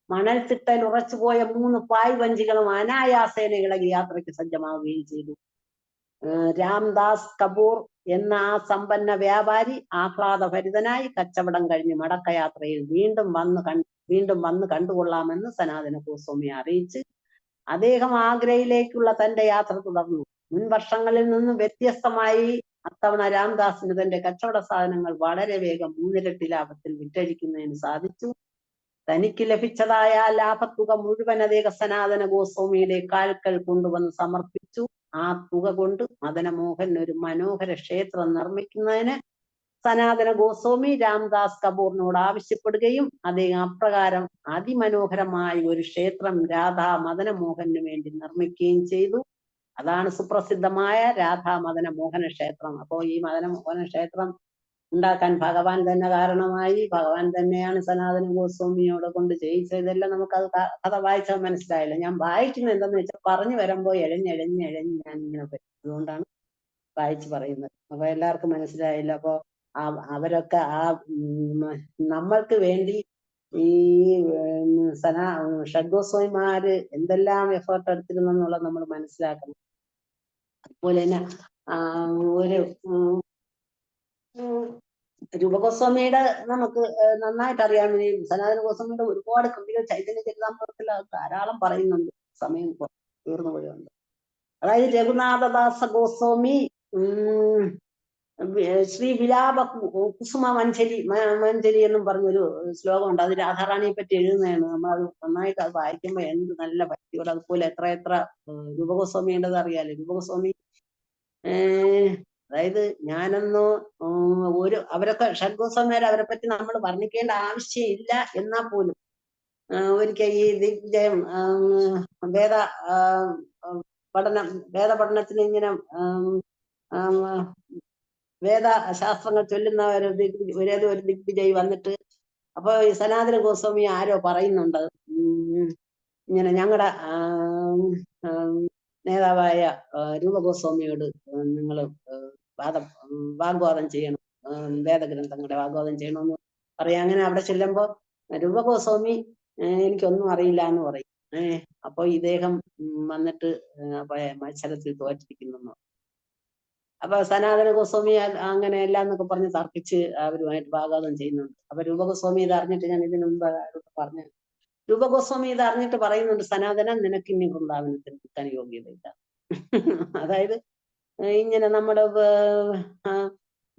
മണൽത്തിട്ടൽ ഉറച്ചുപോയ 3 പായ് വഞ്ചികളും അനായാസേന ഇളകി യാത്രയ്ക്ക് സജ്ജമാവുകയും ചെയ്തു. രാംദാസ് കപൂർ എന്ന ആ സമ്പന്ന വ്യാപാരി ആഹ്ലാദഭരിതനായി കച്ചവടം കഴിഞ്ഞ് മടക്കയാത്രയിൽ വീണ്ടും വന്ന് കണ്ടുകൊള്ളാമെന്ന് സനാതന ഗോസ്വാമി അറിയിച്ച് അദ്ദേഹം ആഗ്രയിലേക്കുള്ള തന്റെ യാത്ര തുടർന്നു. മുൻ വർഷങ്ങളിൽ നിന്നും വ്യത്യസ്തമായി അത്തവണ രാംദാസിന് തന്റെ കച്ചവട സാധനങ്ങൾ വളരെ വേഗം 3 ഇരട്ടി ലാഭത്തിൽ വിറ്റഴിക്കുന്നതിന് സാധിച്ചു. തനിക്ക് ലഭിച്ചതായ ലാഭത്തുക മുഴുവൻ അദ്ദേഹം സനാതന ഗോസ്വാമിയുടെ കാൽക്കൽ കൊണ്ടുവന്ന് സമർപ്പിച്ചു. ആ തുക കൊണ്ട് മദനമോഹൻ ഒരു മനോഹര ക്ഷേത്രം നിർമ്മിക്കുന്നതിന് സനാതന ഗോസ്വാമി രാംദാസ് കപൂറിനോട് ആവശ്യപ്പെടുകയും അദ്ദേഹം അപ്രകാരം അതിമനോഹരമായ ഒരു ക്ഷേത്രം രാധാ മദനമോഹന് വേണ്ടി നിർമ്മിക്കുകയും ചെയ്തു. അതാണ് സുപ്രസിദ്ധമായ രാധാ മദനമോഹന ക്ഷേത്രം. അപ്പോ ഈ മദനമോഹന ക്ഷേത്രം ഉണ്ടാക്കാൻ ഭഗവാൻ തന്നെ കാരണമായി. ഭഗവാൻ തന്നെയാണ് സനാതന ഗോസ്വാമിയോട് കൊണ്ട് ചെയ്യിച്ചത്. ഇതെല്ലാം നമുക്കത് കഥ വായിച്ചാൽ മനസ്സിലായില്ല. ഞാൻ വായിക്കുന്നത് എന്തെന്ന് വെച്ചാൽ പറഞ്ഞു വരുമ്പോ എഴഞ്ഞ് ഞാൻ ഇങ്ങനെ പറ്റും. അതുകൊണ്ടാണ് വായിച്ചു പറയുന്നത്. അപ്പൊ എല്ലാവർക്കും മനസ്സിലായില്ല. അപ്പൊ അവരൊക്കെ നമ്മൾക്ക് വേണ്ടി ഈ ഷഡ്ഗോസ്വാമിമാര് എന്തെല്ലാം എഫേർട്ട് എടുത്തിരുന്നെന്നുള്ളത് നമ്മൾ മനസ്സിലാക്കണം. അതുപോലെ തന്നെ ഒരു രൂപഗോസ്വാമിയുടെ നമുക്ക് നന്നായിട്ട് അറിയാൻ വേണ്ടി സനാതന ഗോസ്വാമിയുടെ ഒരുപാട് കൃതികൾ ചൈതന്യ ചരിതാമൃതത്തിൽ ധാരാളം പറയുന്നുണ്ട്. സമയം തീർന്നു പോയുണ്ട്. അതായത് രഘുനാഥദാസ ഗോസ്വാമി ശ്രീ വിലാപ കുസുമ മഞ്ജരി എന്നും പറഞ്ഞൊരു ശ്ലോകമുണ്ട്. അത് രാധാറാണിയെ പറ്റി എഴുതുന്നതാണ്. നമ്മൾ അത് നന്നായിട്ട് അത് വായിക്കുമ്പോ എന്ത് നല്ല ഭക്തിയോട്. അതുപോലെ എത്ര രൂപഗോസ്വാമിയുടേത് അറിയാലോ. രൂപഗോസ്വാമി അതായത് ഞാനൊന്ന് അവരൊക്കെ ഷഡ്ഗോസ്വാമിമാർ, അവരെ പറ്റി നമ്മൾ വർണ്ണിക്കേണ്ട ആവശ്യമില്ല. എന്നാൽ പോലും ഒരിക്കൽ ഈ ദിഗ്വിജയം വേദ പഠനത്തിന് ഇങ്ങനെ വേദശാസ്ത്രങ്ങൾ ചൊല്ലുന്ന ഒരു ദിഗ്വിജയി വന്നിട്ട്, അപ്പൊ ഈ സനാതന ഗോസ്വാമി ആരോ പറയുന്നുണ്ട്, ഇങ്ങനെ ഞങ്ങളുടെ നേതാവായ രൂപഗോസ്വാമിയോട് നിങ്ങൾ വാഗ്വാദം ചെയ്യണം, വേദഗ്രന്ഥങ്ങളുടെ വാഗ്വാദം ചെയ്യണമെന്ന് പറയാം. അങ്ങനെ അവിടെ ചെല്ലുമ്പോ രൂപഗോസ്വാമി എനിക്കൊന്നും അറിയില്ല എന്ന് പറയും. അപ്പൊ ഇദ്ദേഹം വന്നിട്ട് മത്സരത്തിൽ തോറ്റിരിക്കുന്നു. അപ്പൊ സനാതന ഗോസ്വാമി അങ്ങനെ എല്ലാം എന്നൊക്കെ പറഞ്ഞ് തർക്കിച്ച് അവരുമായിട്ട് വാഗ്വാദം ചെയ്യുന്നുണ്ട്. അപ്പൊ രൂപഗോസ്വാമി ഇത് അറിഞ്ഞിട്ട്, ഞാൻ ഇതിനു മുമ്പ് പറഞ്ഞു, രൂപഗോസ്വാമി ഇത് അറിഞ്ഞിട്ട് പറയുന്നുണ്ട്, സനാതന നിനക്ക് ഇനി വൃന്ദാവനത്തിൽ നിൽക്കാൻ യോഗ്യതയില്ല. അതായത് ഇങ്ങനെ നമ്മുടെ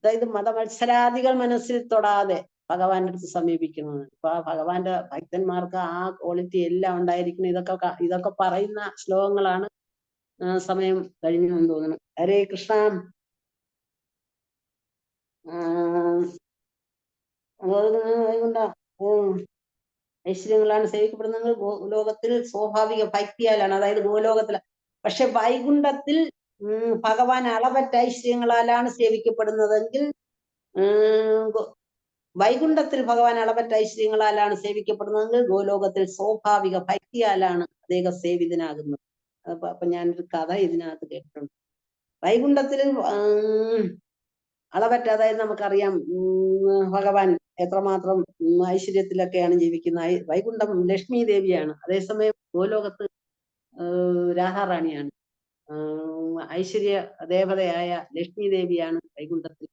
അതായത് മതമത്സരാദികൾ മനസ്സിൽ തൊടാതെ ഭഗവാന്റെ അടുത്ത് സമീപിക്കുന്നത്. അപ്പൊ ആ ഭഗവാന്റെ ഭക്തന്മാർക്ക് ആ ക്വാളിറ്റി എല്ലാം ഉണ്ടായിരിക്കണം. ഇതൊക്കെ പറയുന്ന ശ്ലോകങ്ങളാണ്. സമയം കഴിഞ്ഞു എന്ന് തോന്നുന്നു. ഹരേ കൃഷ്ണ. ഐശ്വര്യങ്ങളാണ് സേവിക്കപ്പെടുന്നത് ഗോലോകത്തിൽ സ്വാഭാവിക ഭക്തിയാലാണ്, അതായത് ഗോലോകത്തിൽ. പക്ഷെ വൈകുണ്ഠത്തിൽ ഭഗവാൻ അളവറ്റ ഐശ്വര്യങ്ങളാലാണ് സേവിക്കപ്പെടുന്നതെങ്കിൽ വൈകുണ്ഠത്തിൽ ഭഗവാൻ അളവറ്റ ഐശ്വര്യങ്ങളാലാണ് സേവിക്കപ്പെടുന്നതെങ്കിൽ ഗോലോകത്തിൽ സ്വാഭാവിക ഭക്തിയാലാണ് അദ്ദേഹം സേവിതനാകുന്നത്. അപ്പൊ ഞാനൊരു കഥ ഇതിനകത്ത് കേട്ടിട്ടുണ്ട്. വൈകുണ്ഠത്തിൽ അളവറ്റ, അതായത് നമുക്കറിയാം ഭഗവാൻ എത്രമാത്രം ഐശ്വര്യത്തിലൊക്കെയാണ് ജീവിക്കുന്നത്. വൈകുണ്ഠം ലക്ഷ്മി ദേവിയാണ്, അതേസമയം ഗോലോകത്ത് രാധാറാണിയാണ്. ഐശ്വര്യ ദേവതയായ ലക്ഷ്മി ദേവിയാണ് വൈകുണ്ഠത്തിൽ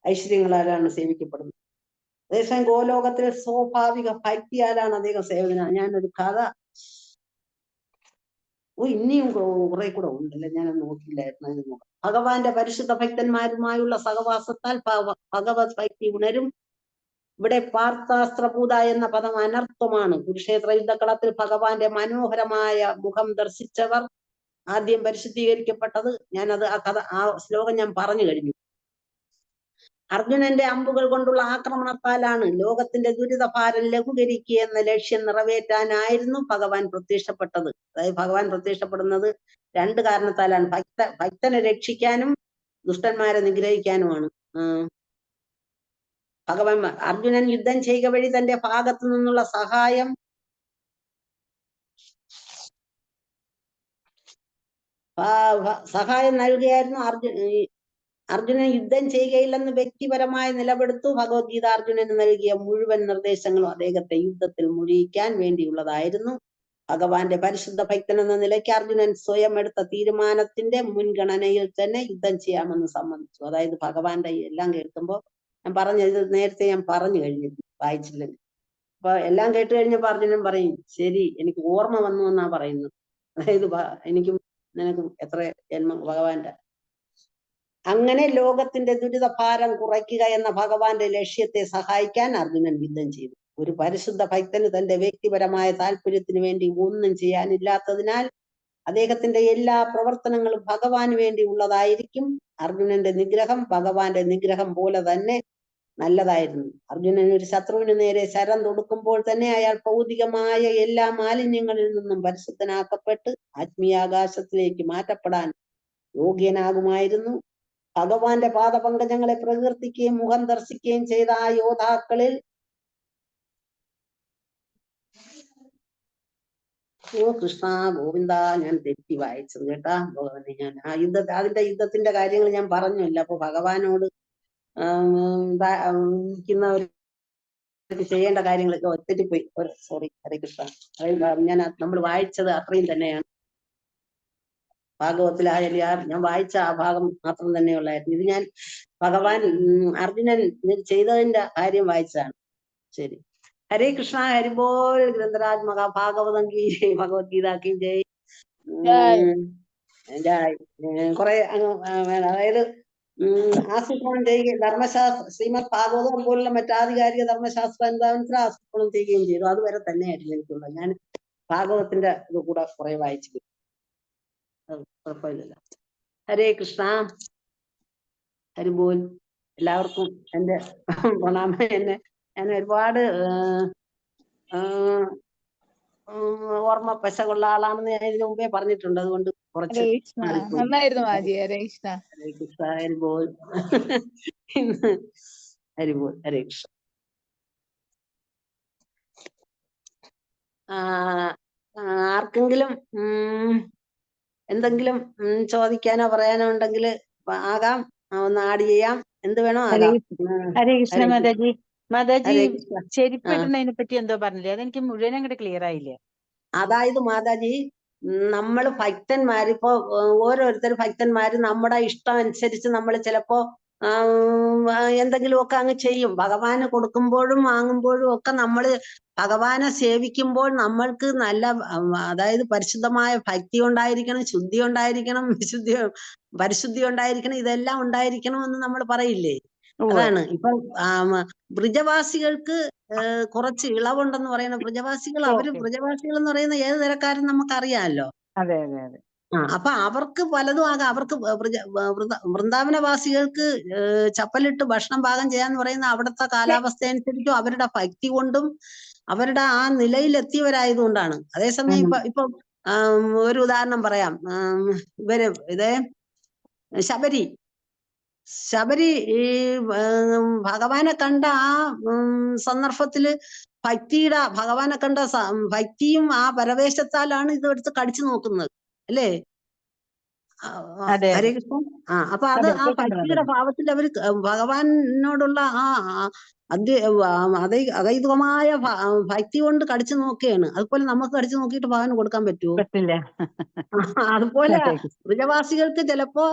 ഐശ്വര്യങ്ങളാലാണ് സേവിക്കപ്പെടുന്നത്. അതേസമയം ഗോലോകത്തിൽ സ്വാഭാവിക ഭക്തിയാലാണ് അദ്ദേഹം സേവന. ഞാനൊരു കഥ ഇനിയും കുറെ കൂടെ ഉണ്ടല്ലേ, ഞാൻ നോക്കിയില്ലായിരുന്നു. ഭഗവാന്റെ പരിശുദ്ധ ഭക്തന്മാരുമായുള്ള സഹവാസത്താൽ ഭഗവത് ഭക്തി ഉണരും. ഇവിടെ പാർത്ഥാസ്ത്രഭൂത എന്ന പദം അനർത്ഥമാണ്. കുരുക്ഷേത്ര യുദ്ധക്കളത്തിൽ ഭഗവാന്റെ മനോഹരമായ മുഖം ദർശിച്ചവർ ആദ്യം പരിശുദ്ധീകരിക്കപ്പെട്ടത്. ആ ശ്ലോകം ഞാൻ പറഞ്ഞു കഴിഞ്ഞു. അർജുനന്റെ അമ്പുകൾ കൊണ്ടുള്ള ആക്രമണത്താലാണ് ലോകത്തിന്റെ ദുരിതഭാരം ലഘൂകരിക്കുക എന്ന ലക്ഷ്യം നിറവേറ്റാനായിരുന്നു ഭഗവാൻ പ്രത്യക്ഷപ്പെട്ടത്. അതായത് ഭഗവാൻ പ്രത്യക്ഷപ്പെടുന്നത് 2 കാരണത്താലാണ്. ഭക്തനെ രക്ഷിക്കാനും ദുഷ്ടന്മാരെ നിഗ്രഹിക്കാനുമാണ്. ഭഗവാൻ അർജുനൻ യുദ്ധം ചെയ്യുക വഴി തന്റെ ഭാഗത്തു നിന്നുള്ള സഹായം നൽകുകയായിരുന്നു. അർജുനൻ യുദ്ധം ചെയ്യുകയില്ലെന്ന് വ്യക്തിപരമായി നിലപെടുത്തു. ഭഗവത്ഗീത അർജുനന് നൽകിയ മുഴുവൻ നിർദ്ദേശങ്ങളും അദ്ദേഹത്തെ യുദ്ധത്തിൽ മുഴിയിക്കാൻ വേണ്ടിയുള്ളതായിരുന്നു. ഭഗവാന്റെ പരിശുദ്ധ ഭക്തൻ എന്ന നിലയ്ക്ക് അർജുനൻ സ്വയം എടുത്ത തീരുമാനത്തിന്റെ മുൻഗണനയിൽ തന്നെ യുദ്ധം ചെയ്യാമെന്ന് സമ്മതിച്ചു. അതായത് ഭഗവാന്റെ എല്ലാം കേൾക്കുമ്പോൾ ഞാൻ പറഞ്ഞത് നേരത്തെ ഞാൻ പറഞ്ഞു കഴിഞ്ഞിരുന്നു, വായിച്ചില്ലെങ്കിൽ. അപ്പൊ എല്ലാം കേട്ട് കഴിഞ്ഞപ്പോ അർജുനൻ പറയും, ശരി, എനിക്ക് ഓർമ്മ വന്നു എന്നാ പറയുന്നത്. അതായത് എനിക്കും നിനക്കും എത്ര ജന്മം ഭഗവാന്റെ. അങ്ങനെ ലോകത്തിന്റെ ദുരിതഭാരം കുറയ്ക്കുക എന്ന ഭഗവാന്റെ ലക്ഷ്യത്തെ സഹായിക്കാൻ അർജുനൻ യുദ്ധം ചെയ്തു. ഒരു പരിശുദ്ധ ഭക്തന് തന്റെ വ്യക്തിപരമായ താല്പര്യത്തിന് വേണ്ടി ഒന്നും ചെയ്യാനില്ലാത്തതിനാൽ അദ്ദേഹത്തിന്റെ എല്ലാ പ്രവർത്തനങ്ങളും ഭഗവാന് വേണ്ടി ഉള്ളതായിരിക്കും. അർജുനന്റെ നിഗ്രഹം ഭഗവാന്റെ നിഗ്രഹം പോലെ തന്നെ നല്ലതായിരുന്നു. അർജുനൻ ഒരു ശത്രുവിന് നേരെ ശരം തൊടുക്കുമ്പോൾ തന്നെ അയാൾ ഭൗതികമായ എല്ലാ മാലിന്യങ്ങളിൽ നിന്നും പരിശുദ്ധനാക്കപ്പെട്ട് ആത്മീയാകാശത്തിലേക്ക് മാറ്റപ്പെടാൻ യോഗ്യനാകുമായിരുന്നു. ഭഗവാന്റെ പാദപങ്കജങ്ങളെ പ്രകീർത്തിക്കുകയും മുഖം ദർശിക്കുകയും ചെയ്ത ആ യോദ്ധാക്കളിൽ കൃഷ്ണ ഗോവിന്ദ, ഞാൻ തെറ്റി വായിച്ചത് കേട്ടാ ഭഗവാനെ. ഞാൻ ആ അതിന്റെ യുദ്ധത്തിന്റെ കാര്യങ്ങൾ ഞാൻ പറഞ്ഞില്ല. അപ്പൊ ഭഗവാനോട് ചെയ്യേണ്ട കാര്യങ്ങളൊക്കെ തെറ്റിപ്പോയി. സോറി, ഹരേ കൃഷ്ണ. ഞാൻ നമ്മൾ വായിച്ചത് അത്രയും തന്നെയാണ്. ഭാഗവത്തിലായാലും ഞാൻ വായിച്ച ആ ഭാഗം മാത്രം തന്നെയുള്ളായിരുന്നു. ഇത് ഞാൻ ഭഗവാൻ അർജുനൻ ചെയ്തതിന്റെ കാര്യം വായിച്ചതാണ്. ശരി, ഹരേ കൃഷ്ണ. ഹരിബോൾ. ഗ്രന്ഥരാജ് മഹാഭാഗവതം കീ ജയ്, ഭഗവത്ഗീത കീ ജയ്. കുറെ അതായത് ആസൂത്രണം ചെയ്യുകയും ധർമ്മശാസ്ത്ര ശ്രീമദ് ഭാഗവതം പോലുള്ള മറ്റാധികാരിക ധർമ്മശാസ്ത്ര എന്താണെന്ന് ആസൂത്രണം ചെയ്യുകയും ചെയ്തു. അതുവരെ തന്നെയായിരുന്നു എനിക്കുള്ളത്. ഞാൻ ഭാഗവത്തിന്റെ ഇത് കൂടെ കുറെ വായിച്ചു. കുഴപ്പമില്ല. ഹരേ കൃഷ്ണ. ഹരിബോൽ. എല്ലാവർക്കും എന്റെ പ്രണാമം. ഞാൻ ഒരുപാട് ഓർമ്മ പശകുള്ള ആളാണെന്ന് ഞാൻ ഇതിനു മുമ്പേ പറഞ്ഞിട്ടുണ്ട്. അതുകൊണ്ട് കുറച്ച് നന്നായിരുന്നു മാജി. ഹരേ കൃഷ്ണ. ഹരേ കൃഷ്ണ. ഹരിബോൽ. ഹരിബോൽ. ഹരേ കൃഷ്ണ. ആർക്കെങ്കിലും എന്തെങ്കിലും ചോദിക്കാനോ പറയാനോ ഉണ്ടെങ്കിൽ ആകാം, ഒന്ന് ആഡ് ചെയ്യാം. എന്ത് വേണോ ആകാം. ഹരേ കൃഷ്ണ മാതാജി. മാതാജി ചെരിപ്പിടുന്നതിനെ പറ്റി എന്തോ പറഞ്ഞില്ലേ? അതെനിക്ക് മുഴുവൻ അങ്ങോട്ട് ക്ലിയർ ആയില്ലേ? അതായത് മാതാജി, നമ്മൾ ഭക്തന്മാരിപ്പോ ഓരോരുത്തർ ഭക്തന്മാര് നമ്മുടെ ഇഷ്ടം അനുസരിച്ച് നമ്മൾ ചിലപ്പോ എന്തെങ്കിലുമൊക്കെ അങ്ങ് ചെയ്യും. ഭഗവാന് കൊടുക്കുമ്പോഴും വാങ്ങുമ്പോഴും ഒക്കെ നമ്മള് ഭഗവാനെ സേവിക്കുമ്പോൾ നമ്മൾക്ക് നല്ല, അതായത് പരിശുദ്ധമായ ഭക്തി ഉണ്ടായിരിക്കണം, ശുദ്ധി ഉണ്ടായിരിക്കണം, പരിശുദ്ധി ഉണ്ടായിരിക്കണം, ഇതെല്ലാം ഉണ്ടായിരിക്കണം എന്ന് നമ്മൾ പറയില്ലേ? അതാണ് ഇപ്പൊ ബ്രിജവാസികൾക്ക് കുറച്ച് ഇളവുണ്ടെന്ന് പറയുന്ന ബ്രിജവാസികൾ, ബ്രിജവാസികൾ എന്ന് പറയുന്ന ഏത് തരക്കാരും നമുക്കറിയാമല്ലോ. അതെ അതെ അതെ. അപ്പൊ അവർക്ക് പലതും ആകാം. അവർക്ക് വൃന്ദാവനവാസികൾക്ക് ചപ്പലിട്ട് ഭക്ഷണം പാകം ചെയ്യാന്ന് പറയുന്ന അവിടുത്തെ കാലാവസ്ഥ അനുസരിച്ചും അവരുടെ ഭക്തി കൊണ്ടും അവരുടെ ആ നിലയിലെത്തിയവരായതുകൊണ്ടാണ്. അതേസമയം ഇപ്പൊ ഒരു ഉദാഹരണം പറയാം. ഇതേ ശബരി ഈ ഭഗവാനെ കണ്ട ആ സന്ദർഭത്തില് ഭഗവാനെ കണ്ട ഭക്തിയും ആ പരവേശത്താലാണ് ഇത് എടുത്ത് കടിച്ചു നോക്കുന്നത്, അല്ലേ? ഹരേ കൃഷ്ണ. അപ്പൊ അത് ആ ഭക്തിയുടെ ഭാവത്തിൽ അവര് ഭഗവാനോടുള്ള ആ അദ്വൈതമായ ഭക്തി കൊണ്ട് കടിച്ചു നോക്കുകയാണ്. അതുപോലെ നമുക്ക് കടിച്ചു നോക്കിയിട്ട് ഭഗവാന് കൊടുക്കാൻ പറ്റുമോ? പറ്റില്ല. അതുപോലെ ബ്രജവാസികൾക്ക് ചിലപ്പോ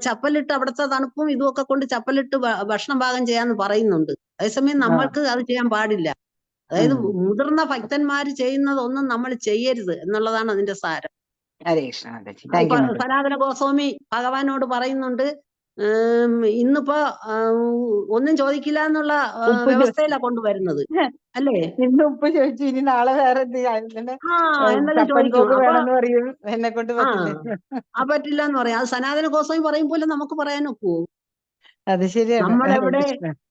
ചപ്പലിട്ട് അവിടുത്തെ തണുപ്പും ഇതുമൊക്കെ കൊണ്ട് ചപ്പലിട്ട് ഭക്ഷണം പാകം ചെയ്യാന്ന് പറയുന്നുണ്ട്. അതേസമയം നമ്മൾക്ക് അത് ചെയ്യാൻ പാടില്ല. അതായത് മുതിർന്ന ഭക്തന്മാര് ചെയ്യുന്നതൊന്നും നമ്മൾ ചെയ്യരുത് എന്നുള്ളതാണ് അതിന്റെ സാരം. സനാതന ഗോസ്വാമി ഭഗവാനോട് പറയുന്നുണ്ട്, ഇന്നിപ്പോ ഒന്നും ചോദിക്കില്ല എന്നുള്ള വ്യവസ്ഥയിലാ കൊണ്ടുവരുന്നത്, അല്ലേ? ഇന്ന് ഉപ്പ് ചോദിച്ചു, ഇനി നാളെ വേറെ എന്നെ കൊണ്ട് പറ്റില്ല എന്ന് പറയാം. അത് സനാതന ഗോസ്വാമി പറയും പോലെ നമുക്ക് പറയാനൊക്കുവോ? അത് ശരിയാണ്.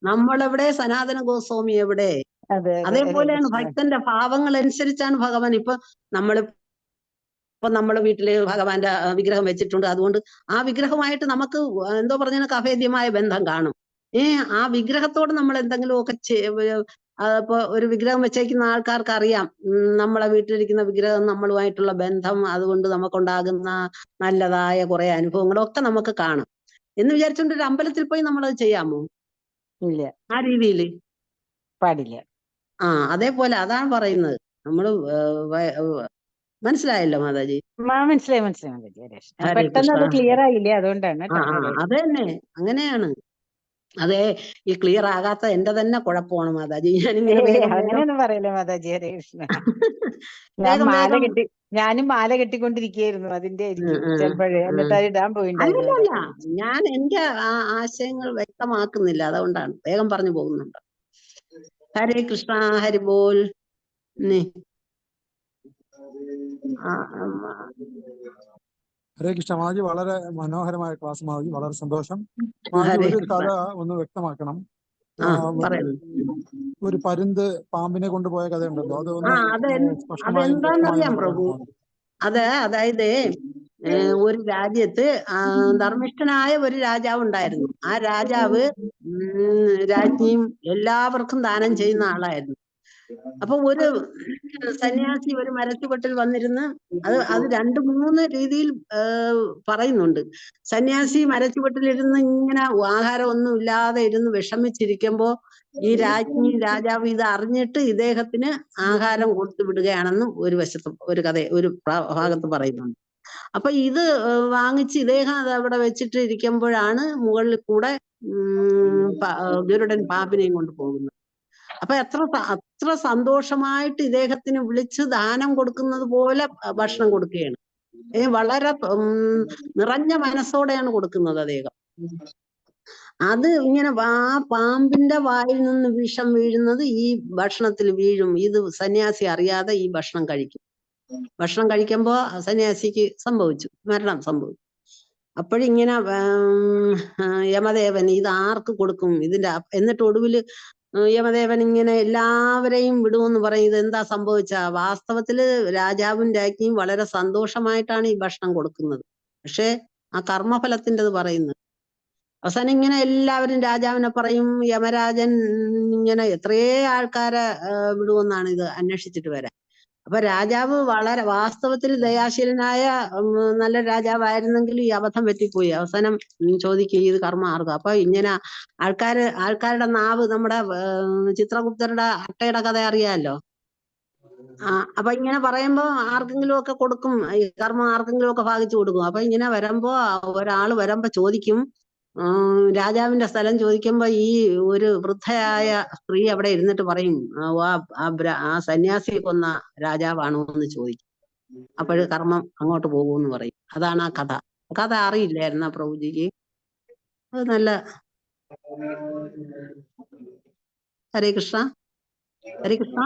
നമ്മളെവിടെ സനാതന ഗോസ്വാമി എവിടെ? അതേപോലെയാണ് ഭക്തന്റെ ഭാവങ്ങൾ അനുസരിച്ചാണ് ഭഗവാൻ. ഇപ്പൊ നമ്മളെ വീട്ടില് ഭഗവാന്റെ വിഗ്രഹം വെച്ചിട്ടുണ്ട്. അതുകൊണ്ട് ആ വിഗ്രഹമായിട്ട് നമുക്ക് എന്തോ പറഞ്ഞ അഭേദ്യമായ ബന്ധം കാണും. ആ വിഗ്രഹത്തോട് നമ്മൾ എന്തെങ്കിലും ഒക്കെ ഇപ്പൊ ഒരു വിഗ്രഹം വെച്ചേക്കുന്ന ആൾക്കാർക്ക് അറിയാം, നമ്മളെ വീട്ടിലിരിക്കുന്ന വിഗ്രഹം നമ്മളുമായിട്ടുള്ള ബന്ധം, അതുകൊണ്ട് നമുക്കുണ്ടാകുന്ന നല്ലതായ കുറെ അനുഭവങ്ങളൊക്കെ നമുക്ക് കാണും എന്ന് വിചാരിച്ചുകൊണ്ട് ഒരു അമ്പലത്തിൽ പോയി നമ്മളത് ചെയ്യാമോ? ഇല്ല, ആ രീതിയിൽ പാടില്ല. അതേപോലെ അതാണ് പറയുന്നത്. നമ്മള് മനസ്സിലായല്ലോ മാതാജി? മനസ്സിലായി മാതാജി. ഹരേ പെട്ടെന്ന് അത് കൃഷ്ണ. ക്ലിയർ ആയില്ലേ, അതുകൊണ്ടാണ്. അത് തന്നെ, അങ്ങനെയാണ്. അതെ, ഈ ക്ലിയർ ആകാത്ത എന്റെ തന്നെ കുഴപ്പമാണ് മാതാജി. ഞാനിങ്ങനെ വേഗം അങ്ങനെയൊന്നും പറയില്ല മാതാജി. ഹരേ കൃഷ്ണ. വേഗം വേഗം ഞാനും മാല കെട്ടിക്കൊണ്ടിരിക്കുകയായിരുന്നു, അതിന്റെ ആയിരിക്കും ചിലപ്പോഴേ. എന്നിട്ട് അത് ഇടാൻ പോയിണ്ടായിരുന്നു. അല്ലല്ല, ഞാൻ എന്റെ ആശയങ്ങൾ വ്യക്തമാക്കുന്നില്ല, അതുകൊണ്ടാണ് വേഗം പറഞ്ഞു പോകുന്നുണ്ട്. ഹരേ കൃഷ്ണ, ഹരിബോൽ. ഹരേ കൃഷ്ണ മാജി, വളരെ മനോഹരമായ ക്ലാസ് മാജി, വളരെ സന്തോഷം മാജി. ഒരു കഥ ഒന്ന് വ്യക്തമാക്കണം. ഒരു പരുന്ത് പാമ്പിനെ കൊണ്ടുപോയ കഥ ഉണ്ടല്ലോ, അതെന്താന്നറിയാം പ്രഭു? അതായത് ഒരു രാജ്യത്ത് ധർമ്മിഷ്ഠനായ ഒരു രാജാവ് ഉണ്ടായിരുന്നു. ആ രാജാവ് രാജ്ഞിയും എല്ലാവർക്കും ദാനം ചെയ്യുന്ന ആളായിരുന്നു. അപ്പൊ ഒരു സന്യാസി ഒരു മരച്ചുവട്ടിൽ വന്നിരുന്ന്, അത് 2-3 രീതിയിൽ പറയുന്നുണ്ട്. സന്യാസി മരച്ചുവട്ടിലിരുന്ന് ഇങ്ങനെ ആഹാരം ഒന്നും ഇല്ലാതെ ഇരുന്ന് വിഷമിച്ചിരിക്കുമ്പോ ഈ രാജാവ് ഇത് അറിഞ്ഞിട്ട് ഇദ്ദേഹത്തിന് ആഹാരം കൊടുത്തു വിടുകയാണെന്ന് ഒരു വശത്ത് ഒരു ഭാഗത്ത് പറയുന്നുണ്ട്. അപ്പൊ ഇത് വാങ്ങിച്ച് ഇദ്ദേഹം അത് അവിടെ വെച്ചിട്ട് ഇരിക്കുമ്പോഴാണ് മുകളിൽ കൂടെ ഗരുഡൻ പാമ്പിനെയും കൊണ്ട് പോകുന്നത്. അപ്പൊ അത്ര സന്തോഷമായിട്ട് ഇദ്ദേഹത്തിന് വിളിച്ച് ദാനം കൊടുക്കുന്നത് പോലെ ഭക്ഷണം കൊടുക്കുകയാണ്. വളരെ നിറഞ്ഞ മനസ്സോടെയാണ് കൊടുക്കുന്നത് അദ്ദേഹം. അത് ഇങ്ങനെ ആ പാമ്പിന്റെ വായിൽ നിന്ന് വിഷം വീഴുന്നത് ഈ ഭക്ഷണത്തിൽ വീഴും. ഇത് സന്യാസി അറിയാതെ ഈ ഭക്ഷണം കഴിക്കും. ഭക്ഷണം കഴിക്കുമ്പോ സന്യാസിക്ക് മരണം സംഭവിച്ചു. അപ്പോഴിങ്ങനെ യമദേവൻ ഇത് ആർക്ക് കൊടുക്കും എന്നിട്ട് ഒടുവിൽ യമദേവൻ ഇങ്ങനെ എല്ലാവരെയും വിടുമെന്ന് പറയും. ഇത് എന്താ സംഭവിച്ച? വാസ്തവത്തില് രാജാവും രാജ്ഞിയും വളരെ സന്തോഷമായിട്ടാണ് ഈ ഭക്ഷണം കൊടുക്കുന്നത്. പക്ഷെ ആ കർമ്മഫലത്തിൻ്റെത് പറയുന്നത്. അവസാനം ഇങ്ങനെ എല്ലാവരും രാജാവിനെ പറയും, യമരാജൻ ഇങ്ങനെ എത്രയേ ആൾക്കാരെ വിടുമെന്നാണ് ഇത് അന്വേഷിച്ചിട്ട് വരാൻ. അപ്പൊ രാജാവ് വളരെ വാസ്തവത്തിൽ ദയാശീലനായ നല്ല രാജാവായിരുന്നെങ്കിൽ ഈ അബദ്ധം പറ്റിപ്പോയി. അവസാനം ചോദിക്കുക ഇത് കർമ്മ ആർക്കും. അപ്പൊ ഇങ്ങനെ ആൾക്കാരുടെ നാവ്, നമ്മുടെ ചിത്രഗുപ്തരുടെ അട്ടയുടെ കഥ അറിയാമല്ലോ. അപ്പൊ ഇങ്ങനെ പറയുമ്പോ ആർക്കെങ്കിലും ഒക്കെ കൊടുക്കും, ഈ കർമ്മം ആർക്കെങ്കിലും ഒക്കെ ഭാഗിച്ചു കൊടുക്കും. അപ്പൊ ഇങ്ങനെ വരുമ്പോ ഒരാള് വരുമ്പോ ചോദിക്കും, രാജാവിന്റെ സ്ഥലം ചോദിക്കുമ്പോ ഈ ഒരു വൃദ്ധയായ സ്ത്രീ അവിടെ ഇരുന്നിട്ട് പറയും, ആ സന്യാസിയെ കൊന്ന രാജാവാണോ എന്ന് ചോദിക്കും. അപ്പോഴ് കർമ്മം അങ്ങോട്ട് പോകുമെന്ന് പറയും. അതാണ് ആ കഥ അറിയില്ലായിരുന്ന പ്രഭുജിക്ക്? അത് നല്ല. ഹരേ കൃഷ്ണ, ഹരേ കൃഷ്ണ.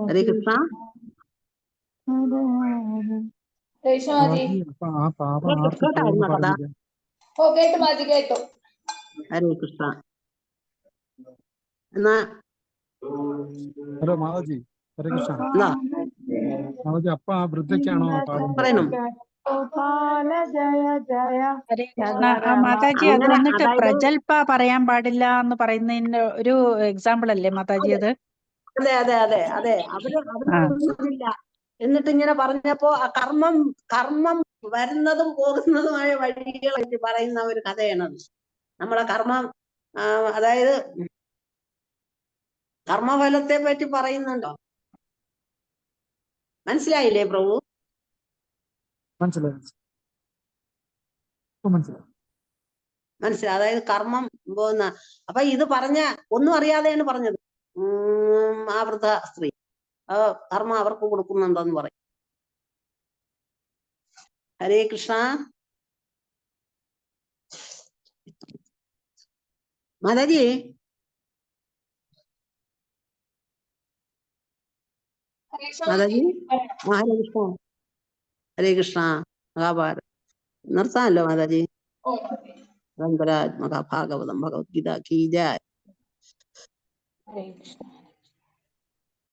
ഹരേ കൃഷ്ണ. കേട്ടായിരുന്നോ കഥ? ഹരേ കൃഷ്ണ. എന്നാ ഹലോ മാതാജി, ഹരേ കൃഷ്ണ മാതാജി. അപ്പൊ ആ വൃദ്ധയ്ക്കാണോ പറയണം? മാതാജി, അത് വന്നിട്ട് പ്രജൽപ പറയാൻ പാടില്ല എന്ന് പറയുന്നതിന്റെ ഒരു എക്സാമ്പിൾ അല്ലേ മാതാജി അത്? അതെ. അവരില്ല എന്നിട്ട് ഇങ്ങനെ പറഞ്ഞപ്പോ ആ കർമ്മം വരുന്നതും പോകുന്നതുമായ വഴികളെ പറ്റി പറയുന്ന ഒരു കഥയാണത്. നമ്മളെ കർമ്മം, അതായത് കർമ്മഫലത്തെ പറ്റി പറയുന്നുണ്ടോ? മനസ്സിലായില്ലേ പ്രഭു? മനസ്സിലായി. അതായത് കർമ്മം പോകുന്ന. അപ്പൊ ഇത് ഒന്നും അറിയാതെയാണ് പറഞ്ഞത്. ആ വൃദ്ധ സ്ത്രീ കർമ്മം അവർക്ക് കൊടുക്കുന്നുണ്ടോന്ന് പറയും. ഹരേ കൃഷ്ണ. മാതാജി, മാതാജി. ഹരേ കൃഷ്ണ, ഹരേ കൃഷ്ണ. മഹാഭാരത് നിർത്താമല്ലോ മാതാജി? മഹാഭാഗവതം ഭഗവത്ഗീത കീ ജയ.